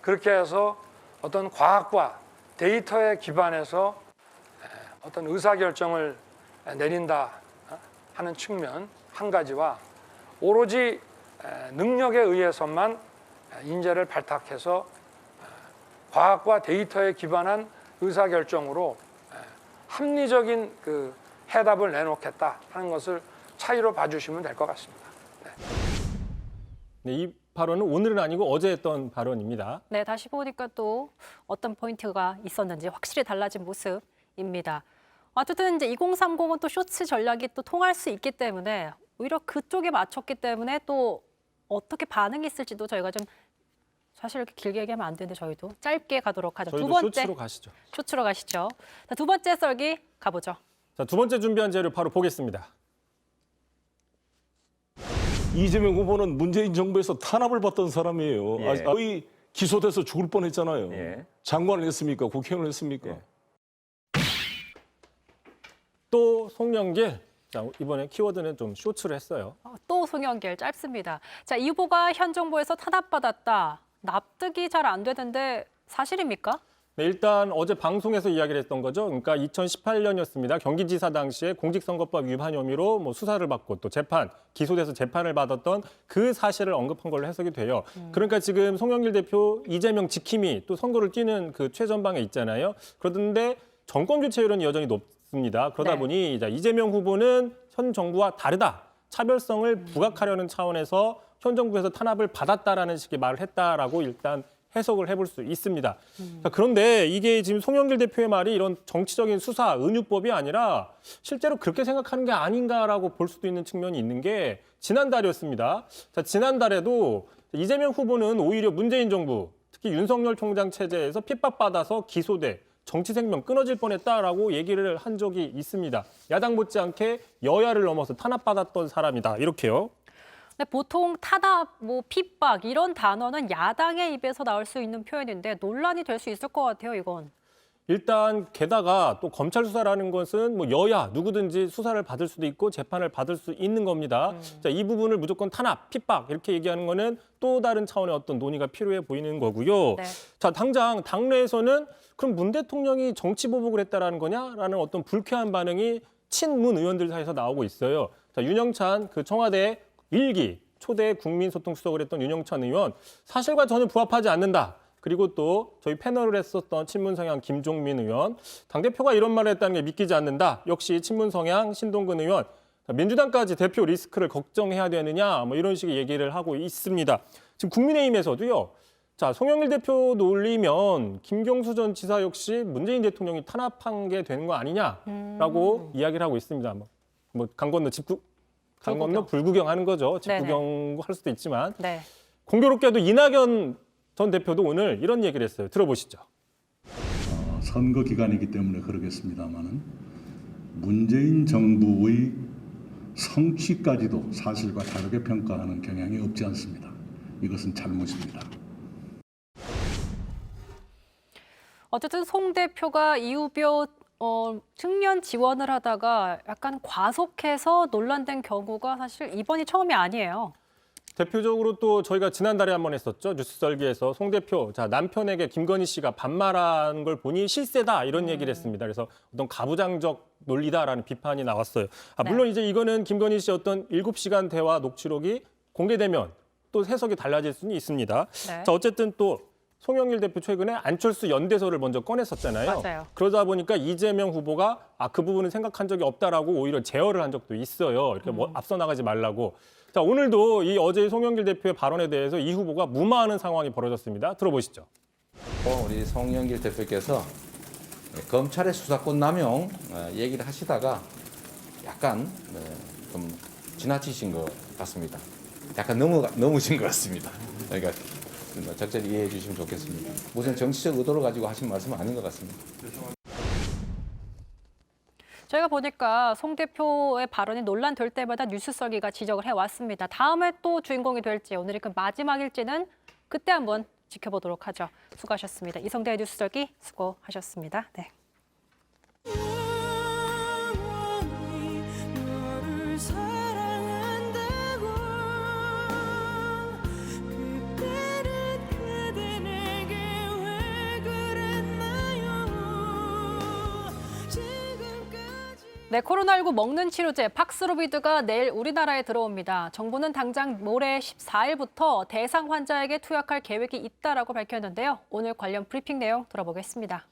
그렇게 해서 어떤 과학과 데이터에 기반해서 어떤 의사결정을 내린다 하는 측면 한 가지와 오로지 능력에 의해서만 인재를 발탁해서 과학과 데이터에 기반한 의사결정으로 합리적인 그 해답을 내놓겠다 하는 것을 차이로 봐주시면 될 것 같습니다. 네, 이 발언은 오늘은 아니고 어제 했던 발언입니다. 네, 다시 보니까 또 어떤 포인트가 있었는지 확실히 달라진 모습입니다. 어쨌든 이제 2030은 또 쇼츠 전략이 또 통할 수 있기 때문에 오히려 그쪽에 맞췄기 때문에 또 어떻게 반응이 있을지도 저희가 좀 사실 이렇게 길게 얘기하면 안 되는데 저희도 짧게 가도록 하죠. 저희도 두 번째 쇼츠로 가시죠. 쇼츠로 가시죠. 자, 두 번째 썰기 가보죠. 자, 두 번째 준비한 자료 바로 보겠습니다. 이재명 후보는 문재인 정부에서 탄압을 받던 사람이에요. 예. 거의 기소돼서 죽을 뻔했잖아요. 예. 장관을 했습니까? 국회의원을 했습니까? 예. 또 송영길. 자, 이번에 키워드는 좀 쇼츠를 했어요. 또 송영길 짧습니다. 자, 이 후보가 현 정부에서 탄압받았다. 납득이 잘 안 되는데 사실입니까? 네, 일단 어제 방송에서 이야기를 했던 거죠. 그러니까 2018년이었습니다. 경기지사 당시에 공직선거법 위반 혐의로 뭐 수사를 받고 또 재판, 기소돼서 재판을 받았던 그 사실을 언급한 걸로 해석이 돼요. 그러니까 지금 송영길 대표 이재명 지킴이 또 선거를 뛰는 그 최전방에 있잖아요. 그런데 정권 교체 여론이 여전히 높습니다. 그러다 네. 보니 이제 이재명 후보는 현 정부와 다르다. 차별성을 부각하려는 차원에서 현 정부에서 탄압을 받았다라는 식의 말을 했다라고 일단 해석을 해볼 수 있습니다. 자, 그런데 이게 지금 송영길 대표의 말이 이런 정치적인 수사, 은유법이 아니라 실제로 그렇게 생각하는 게 아닌가라고 볼 수도 있는 측면이 있는 게 지난달이었습니다. 자, 지난달에도 이재명 후보는 오히려 문재인 정부, 특히 윤석열 총장 체제에서 핍박받아서 기소돼 정치 생명 끊어질 뻔했다라고 얘기를 한 적이 있습니다. 야당 못지않게 여야를 넘어서 탄압받았던 사람이다. 이렇게요. 근데 보통 탄압, 뭐 핍박 이런 단어는 야당의 입에서 나올 수 있는 표현인데 논란이 될 수 있을 것 같아요, 이건. 일단 게다가 또 검찰 수사라는 것은 뭐 여야 누구든지 수사를 받을 수도 있고 재판을 받을 수 있는 겁니다. 자, 이 부분을 무조건 탄압, 핍박 이렇게 얘기하는 거는 또 다른 차원의 어떤 논의가 필요해 보이는 거고요. 네. 자, 당장 당내에서는 그럼 문 대통령이 정치 보복을 했다라는 거냐라는 어떤 불쾌한 반응이 친문 의원들 사이에서 나오고 있어요. 자, 윤영찬 그 청와대 1기 초대 국민소통수석을 했던 윤영찬 의원 사실과 전혀 부합하지 않는다. 그리고 또 저희 패널을 했었던 친문 성향 김종민 의원 당대표가 이런 말을 했다는 게 믿기지 않는다. 역시 친문 성향 신동근 의원 민주당까지 대표 리스크를 걱정해야 되느냐 뭐 이런 식의 얘기를 하고 있습니다. 지금 국민의힘에서도요. 자, 송영길 대표 놀리면 김경수 전 지사 역시 문재인 대통령이 탄압한 게 되는 거 아니냐라고 이야기를 하고 있습니다. 뭐 강 건너 불구경하는 거죠. 집구경 할 수도 있지만 네. 공교롭게도 이낙연 전 대표도 오늘 이런 얘기를 했어요. 들어보시죠. 선거 기간이기 때문에 그러겠습니다만은 문재인 정부의 성취까지도 사실과 다르게 평가하는 경향이 없지 않습니다. 이것은 잘못입니다. 어쨌든 송 대표가 이 후보 측면 지원을 하다가 약간 과속해서 논란된 경우가 사실 이번이 처음이 아니에요. 대표적으로 또 저희가 지난달에 한번 했었죠. 뉴스설계에서 송 대표, 자 남편에게 김건희 씨가 반말한 걸 보니 실세다 이런 얘기를 했습니다. 그래서 어떤 가부장적 논리다라는 비판이 나왔어요. 물론 이제 이거는 김건희 씨 어떤 7시간 대화 녹취록이 공개되면 또 해석이 달라질 수는 있습니다. 네. 자 어쨌든 또 송영길 대표 최근에 안철수 연대서를 먼저 꺼냈었잖아요. 맞아요. 그러다 보니까 이재명 후보가 그 부분은 생각한 적이 없다라고 오히려 제어를 한 적도 있어요. 이렇게 뭐 앞서 나가지 말라고. 자 오늘도 이 어제 송영길 대표의 발언에 대해서 이 후보가 무마하는 상황이 벌어졌습니다. 들어보시죠. 우리 송영길 대표께서 검찰의 수사권 남용 얘기를 하시다가 약간 좀 지나치신 것 같습니다. 약간 넘으신 것 같습니다. 그러니까 적절히 이해해 주시면 좋겠습니다. 무슨 정치적 의도를 가지고 하신 말씀은 아닌 것 같습니다. 저희가 보니까 송 대표의 발언이 논란될 때마다 뉴스설계가 지적을 해왔습니다. 다음에 또 주인공이 될지 오늘이 그 마지막일지는 그때 한번 지켜보도록 하죠. 수고하셨습니다. 이성대의 뉴스설계 수고하셨습니다. 네. 네, 코로나19 먹는 치료제 팍스로비드가 내일 우리나라에 들어옵니다. 정부는 당장 모레 14일부터 대상 환자에게 투약할 계획이 있다라고 밝혔는데요. 오늘 관련 브리핑 내용 들어보겠습니다.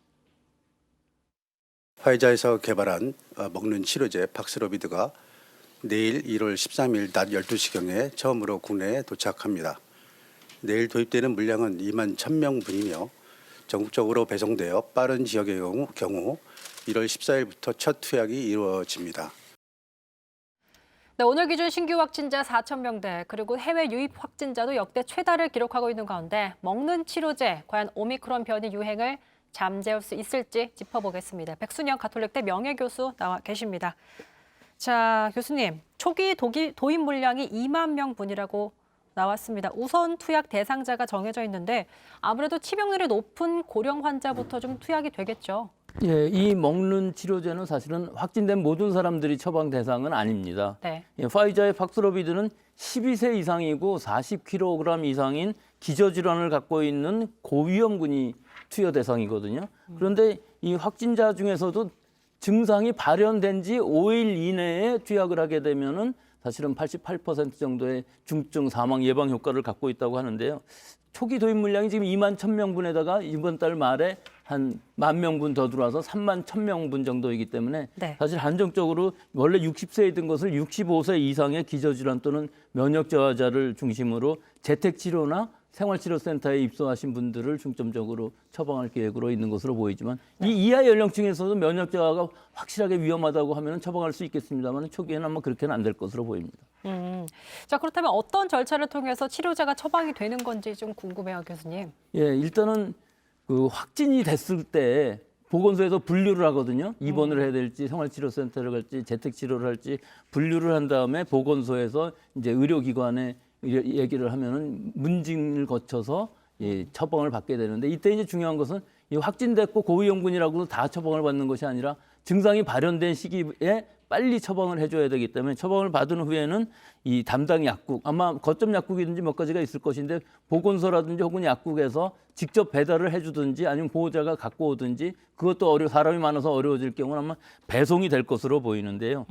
화이자에서 개발한 먹는 치료제 팍스로비드가 내일 1월 13일 낮 12시경에 처음으로 국내에 도착합니다. 내일 도입되는 물량은 2만 1,000명분이며 전국적으로 배송되어 빠른 지역의 경우 1월 14일부터 첫 투약이 이루어집니다. 네, 오늘 기준 신규 확진자 4,000명대 그리고 해외 유입 확진자도 역대 최다를 기록하고 있는 가운데 먹는 치료제 과연 오미크론 변이 유행을 잠재울 수 있을지 짚어보겠습니다. 백순영 가톨릭대 명예교수 나와 계십니다. 자, 교수님, 초기 도입 물량이 2만 명분이라고 나왔습니다. 우선 투약 대상자가 정해져 있는데 아무래도 치명률이 높은 고령 환자부터 좀 투약이 되겠죠. 예, 이 먹는 치료제는 사실은 확진된 모든 사람들이 처방 대상은 아닙니다. 네. 예, 파이자의 팍스로비드는 12세 이상이고 40kg 이상인 기저질환을 갖고 있는 고위험군이 투여 대상이거든요. 그런데 이 확진자 중에서도 증상이 발현된 지 5일 이내에 투약을 하게 되면은 사실은 88% 정도의 중증 사망 예방 효과를 갖고 있다고 하는데요. 초기 도입 물량이 지금 2만 1,000명분에다가 이번 달 말에 한 10,000명분 더 들어와서 3만 1,000명분 정도이기 때문에 네. 사실 한정적으로 원래 60세에 든 것을 65세 이상의 기저질환 또는 면역 저하자를 중심으로 재택치료나 생활치료센터에 입소하신 분들을 중점적으로 처방할 계획으로 있는 것으로 보이지만 이 이하 연령층에서도 면역 저하가 확실하게 위험하다고 하면 처방할 수 있겠습니다만 초기에는 아마 그렇게는 안 될 것으로 보입니다. 자, 그렇다면 어떤 절차를 통해서 치료제가 처방이 되는 건지 좀 궁금해요, 교수님. 예, 일단은 그 확진이 됐을 때 보건소에서 분류를 하거든요. 입원을 해야 될지 생활치료센터를 갈지 재택치료를 할지 분류를 한 다음에 보건소에서 이제 의료기관에 얘기를 하면은 문진을 거쳐서 처방을 받게 되는데 이때 이제 중요한 것은 이 확진됐고 고위험군이라고 다 처방을 받는 것이 아니라 증상이 발현된 시기에 빨리 처방을 해줘야 되기 때문에 처방을 받은 후에는 이 담당 약국 아마 거점 약국이든지 몇 가지가 있을 것인데 보건소라든지 혹은 약국에서 직접 배달을 해주든지 아니면 보호자가 갖고 오든지 그것도 사람이 많아서 어려워질 경우는 아마 배송이 될 것으로 보이는데요.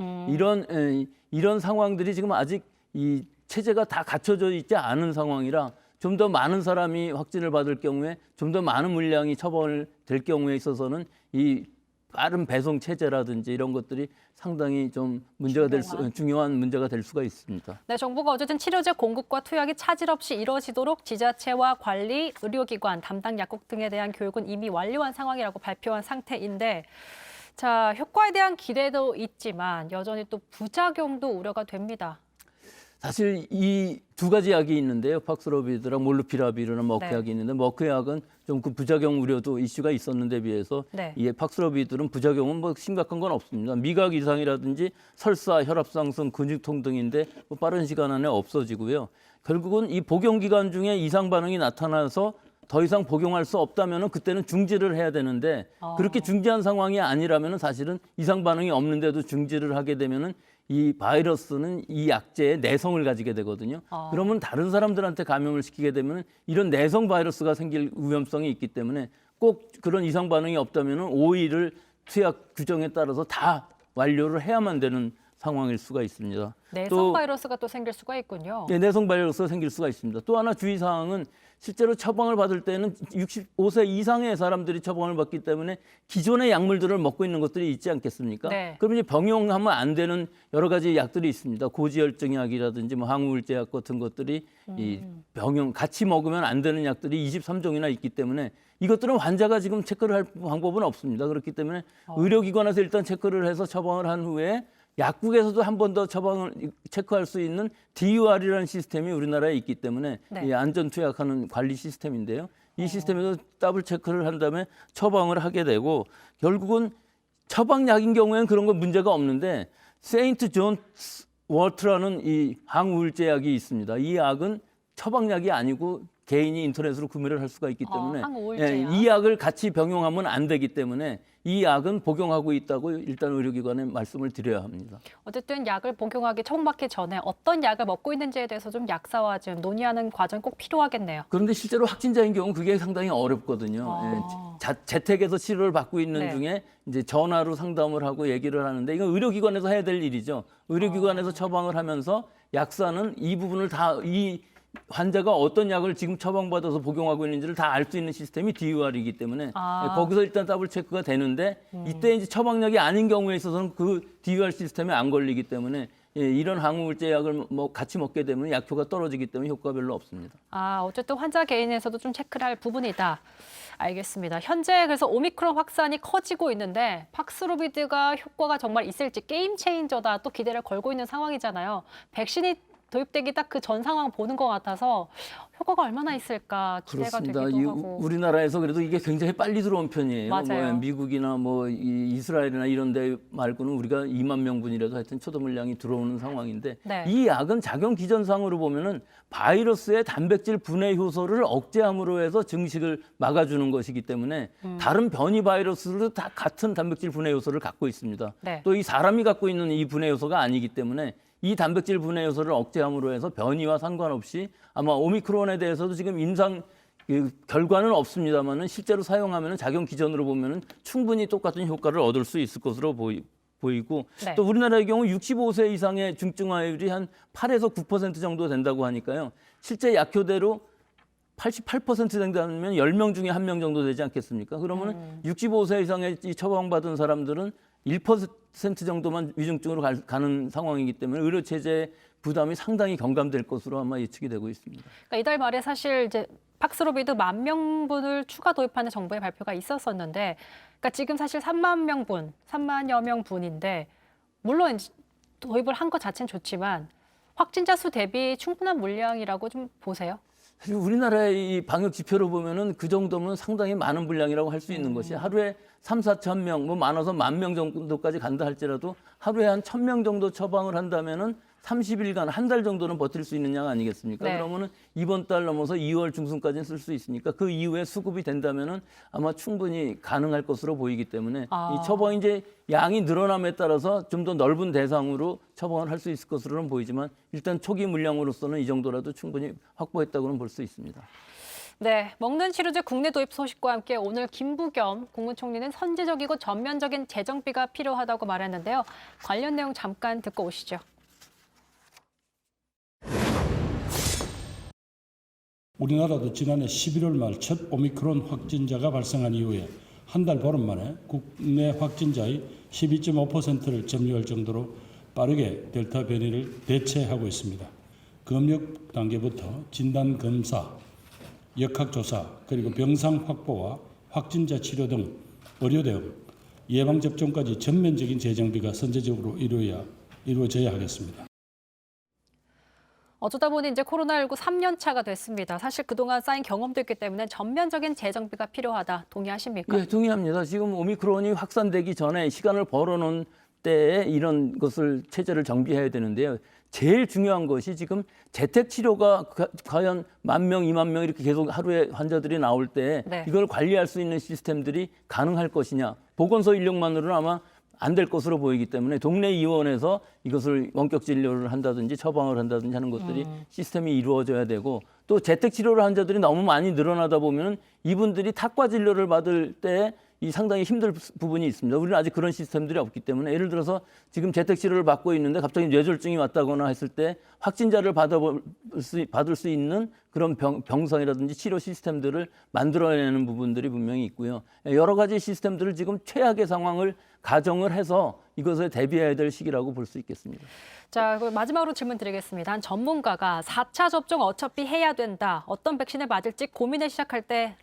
이런 상황들이 지금 아직 이 체제가 다 갖춰져 있지 않은 상황이라 좀 더 많은 사람이 확진을 받을 경우에 좀 더 많은 물량이 처방을 될 경우에 있어서는 이 빠른 배송 체제라든지 이런 것들이 상당히 좀 중요한 문제가 될 수가 있습니다. 네, 정부가 어쨌든 치료제 공급과 투약이 차질 없이 이뤄지도록 지자체와 관리, 의료기관, 담당 약국 등에 대한 교육은 이미 완료한 상황이라고 발표한 상태인데 자, 효과에 대한 기대도 있지만 여전히 또 부작용도 우려가 됩니다. 사실 이 두 가지 약이 있는데요. 팍스로비드랑 몰루피라비르나 머크약이 있는데 머크약은 좀 그 부작용 우려도 이슈가 있었는데 비해서 이 팍스로비드는 부작용은 뭐 심각한 건 없습니다. 미각 이상이라든지 설사, 혈압 상승, 근육통 등인데 뭐 빠른 시간 안에 없어지고요. 결국은 이 복용 기간 중에 이상 반응이 나타나서 더 이상 복용할 수 없다면은 그때는 중지를 해야 되는데 그렇게 중지한 상황이 아니라면은 사실은 이상 반응이 없는데도 중지를 하게 되면은 이 바이러스는 이 약제의 내성을 가지게 되거든요. 그러면 다른 사람들한테 감염을 시키게 되면 이런 내성 바이러스가 생길 위험성이 있기 때문에 꼭 그런 이상 반응이 없다면은 5일을 투약 규정에 따라서 다 완료를 해야만 되는 상황일 수가 있습니다. 내성 바이러스가 또 생길 수가 있군요. 네, 내성 바이러스가 생길 수가 있습니다. 또 하나 주의사항은 실제로 처방을 받을 때는 65세 이상의 사람들이 처방을 받기 때문에 기존의 약물들을 먹고 있는 것들이 있지 않겠습니까? 네. 그럼 이제 병용하면 안 되는 여러 가지 약들이 있습니다. 고지혈증약이라든지 뭐 항우울제약 같은 것들이 이 병용 같이 먹으면 안 되는 약들이 23종이나 있기 때문에 이것들은 환자가 지금 체크를 할 방법은 없습니다. 그렇기 때문에 의료기관에서 일단 체크를 해서 처방을 한 후에 약국에서도 한 번 더 처방을 체크할 수 있는 DUR이라는 시스템이 우리나라에 있기 때문에 네. 이 안전 투약하는 관리 시스템인데요. 이 시스템에서 더블 체크를 한 다음에 처방을 하게 되고 결국은 처방약인 경우에는 그런 건 문제가 없는데 세인트 존 워트라는 이 항우울제약이 있습니다. 이 약은 처방약이 아니고 개인이 인터넷으로 구매를 할 수가 있기 때문에 항우울제약. 이 약을 같이 병용하면 안 되기 때문에 이 약은 복용하고 있다고 일단 의료기관에 말씀을 드려야 합니다. 어쨌든 약을 복용하기 처방받기 전에 어떤 약을 먹고 있는지에 대해서 좀 약사와 지금 논의하는 과정이 꼭 필요하겠네요. 그런데 실제로 확진자인 경우는 그게 상당히 어렵거든요. 재택에서 치료를 받고 있는 네. 중에 이제 전화로 상담을 하고 얘기를 하는데 이건 의료기관에서 해야 될 일이죠. 의료기관에서 처방을 하면서 약사는 이 부분을 다 이 환자가 어떤 약을 지금 처방받아서 복용하고 있는지를 다 알 수 있는 시스템이 DUR이기 때문에 거기서 일단 더블 체크가 되는데 이때 이제 처방약이 아닌 경우에 있어서는 그 DUR 시스템에 안 걸리기 때문에 이런 항우울제약을 뭐 같이 먹게 되면 약효가 떨어지기 때문에 효과가 별로 없습니다. 어쨌든 환자 개인에서도 좀 체크를 할 부분이다. 알겠습니다. 현재 그래서 오미크론 확산이 커지고 있는데 팍스로비드가 효과가 정말 있을지 게임 체인저다 또 기대를 걸고 있는 상황이잖아요. 백신이 도입되기 딱 그 전 상황 보는 것 같아서 효과가 얼마나 있을까 기대가 그렇습니다. 되기도 하고. 우리나라에서 그래도 이게 굉장히 빨리 들어온 편이에요. 맞아요. 뭐 미국이나 뭐 이스라엘이나 이런 데 말고는 우리가 2만 명분이라도 하여튼 초도 물량이 들어오는 상황인데 네. 이 약은 작용 기전상으로 보면은 바이러스의 단백질 분해 효소를 억제함으로 해서 증식을 막아주는 것이기 때문에 다른 변이 바이러스도 다 같은 단백질 분해 효소를 갖고 있습니다. 네. 또 이 사람이 갖고 있는 이 분해 효소가 아니기 때문에 이 단백질 분해 요소를 억제함으로 해서 변이와 상관없이 아마 오미크론에 대해서도 지금 임상 결과는 없습니다만은 실제로 사용하면 작용 기전으로 보면은 충분히 똑같은 효과를 얻을 수 있을 것으로 보이고 네. 또 우리나라의 경우 65세 이상의 중증화율이 한 8에서 9% 정도 된다고 하니까요. 실제 약효대로 88% 된다면 10명 중에 1명 정도 되지 않겠습니까? 그러면 65세 이상의 이 처방받은 사람들은 1% 정도만 위중증으로 가는 상황이기 때문에 의료 체제 부담이 상당히 경감될 것으로 아마 예측이 되고 있습니다. 그러니까 이달 말에 사실 이제 팍스로비드 10,000명분을 추가 도입하는 정부의 발표가 있었었는데, 그러니까 지금 사실 3만여 명분인데 물론 도입을 한 것 자체는 좋지만 확진자 수 대비 충분한 물량이라고 좀 보세요? 사실 우리나라의 이 방역 지표로 보면은 그 정도면 상당히 많은 분량이라고 할 수 있는 것이 하루에 3,4천 명, 뭐 많아서 10,000명 정도까지 간다 할지라도 하루에 한 1,000명 정도 처방을 한다면은 30일간 한 달 정도는 버틸 수 있는 양 아니겠습니까? 네. 그러면은 이번 달 넘어서 2월 중순까지는 쓸 수 있으니까 그 이후에 수급이 된다면은 아마 충분히 가능할 것으로 보이기 때문에 이 처방이 이제 양이 늘어남에 따라서 좀 더 넓은 대상으로 처방을 할 수 있을 것으로는 보이지만 일단 초기 물량으로서는 이 정도라도 충분히 확보했다고는 볼 수 있습니다. 네, 먹는 치료제 국내 도입 소식과 함께 오늘 김부겸 국무총리는 선제적이고 전면적인 재정비가 필요하다고 말했는데요. 관련 내용 잠깐 듣고 오시죠. 우리나라도 지난해 11월 말 첫 오미크론 확진자가 발생한 이후에 한 달 보름 만에 국내 확진자의 12.5%를 점유할 정도로 빠르게 델타 변이를 대체하고 있습니다. 검역 단계부터 진단 검사, 역학조사, 그리고 병상 확보와 확진자 치료 등 의료 대응, 예방접종까지 전면적인 재정비가 선제적으로 이루어져야 하겠습니다. 어쩌다 보니 이제 코로나19 3년 차가 됐습니다. 사실 그동안 쌓인 경험도 있기 때문에 전면적인 재정비가 필요하다. 동의하십니까? 네, 동의합니다. 지금 오미크론이 확산되기 전에 시간을 벌어놓은 때에 이런 것을 체제를 정비해야 되는데요. 제일 중요한 것이 지금 재택 치료가 과연 10,000명, 20,000명 이렇게 계속 하루에 환자들이 나올 때 네. 이걸 관리할 수 있는 시스템들이 가능할 것이냐. 보건소 인력만으로는 아마 안 될 것으로 보이기 때문에 동네 의원에서 이것을 원격 진료를 한다든지 처방을 한다든지 하는 것들이 시스템이 이루어져야 되고, 또 재택 치료를 한 자들이 너무 많이 늘어나다 보면 이분들이 타과 진료를 받을 때 이 상당히 힘들 부분이 있습니다. 우리는 아직 그런 시스템들이 없기 때문에, 예를 들어서 지금 재택 치료를 받고 있는데 갑자기 뇌졸중이 왔다거나 했을 때 확진자를 받을 수 있는 그런 병상이라든지 치료 시스템들을 만들어내는 부분들이 분명히 있고요. 여러 가지 시스템들을 지금 최악의 상황을 가정을 해서 이것에 대비해야 될 시기라고 볼 수 있겠습니다. 자, 그럼 마지막으로 질문 드리겠습니다. 한 전문가가 4차 접종 어차피 해야 된다. 어떤 백신을 맞을지 고민을 시작할 때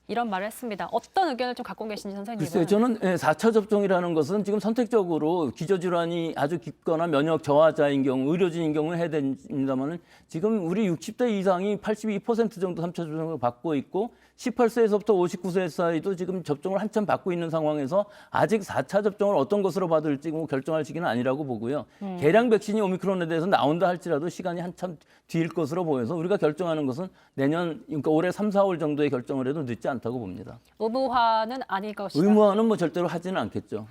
이런 말을 했습니다. 어떤 의견을 좀 갖고 계신지 선생님은? 글쎄요, 저는 4차 접종이라는 것은 지금 선택적으로 기저질환이 아주 깊거나 면역 저하자인 경우, 의료진인 경우에 해야 됩니다만, 지금 우리 60대 이상이 82% 정도 3차 접종을 받고 있고 18세에서부터 59세 사이도 지금 접종을 한참 받고 있는 상황에서 아직 4차 접종을 어떤 것으로 받을지 결정할 시기는 아니라고 보고요. 개량 백신이 오미크론에 대해서 나온다 할지라도 시간이 한참 뒤일 것으로 보여서 우리가 결정하는 것은 내년, 그러니까 올해 3, 4월 정도에 결정을 해도 늦지 않다고 봅니다. 의무화는 아닐 것이다. 의무화는 뭐 절대로 하지는 않겠죠.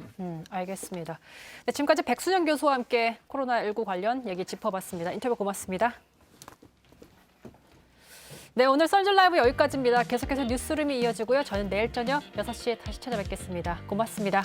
알겠습니다. 네, 지금까지 백순영 교수와 함께 코로나19 관련 얘기 짚어봤습니다. 인터뷰 고맙습니다. 네, 오늘 썰전 라이브 여기까지입니다. 계속해서 뉴스룸이 이어지고요. 저는 내일 저녁 6시에 다시 찾아뵙겠습니다. 고맙습니다.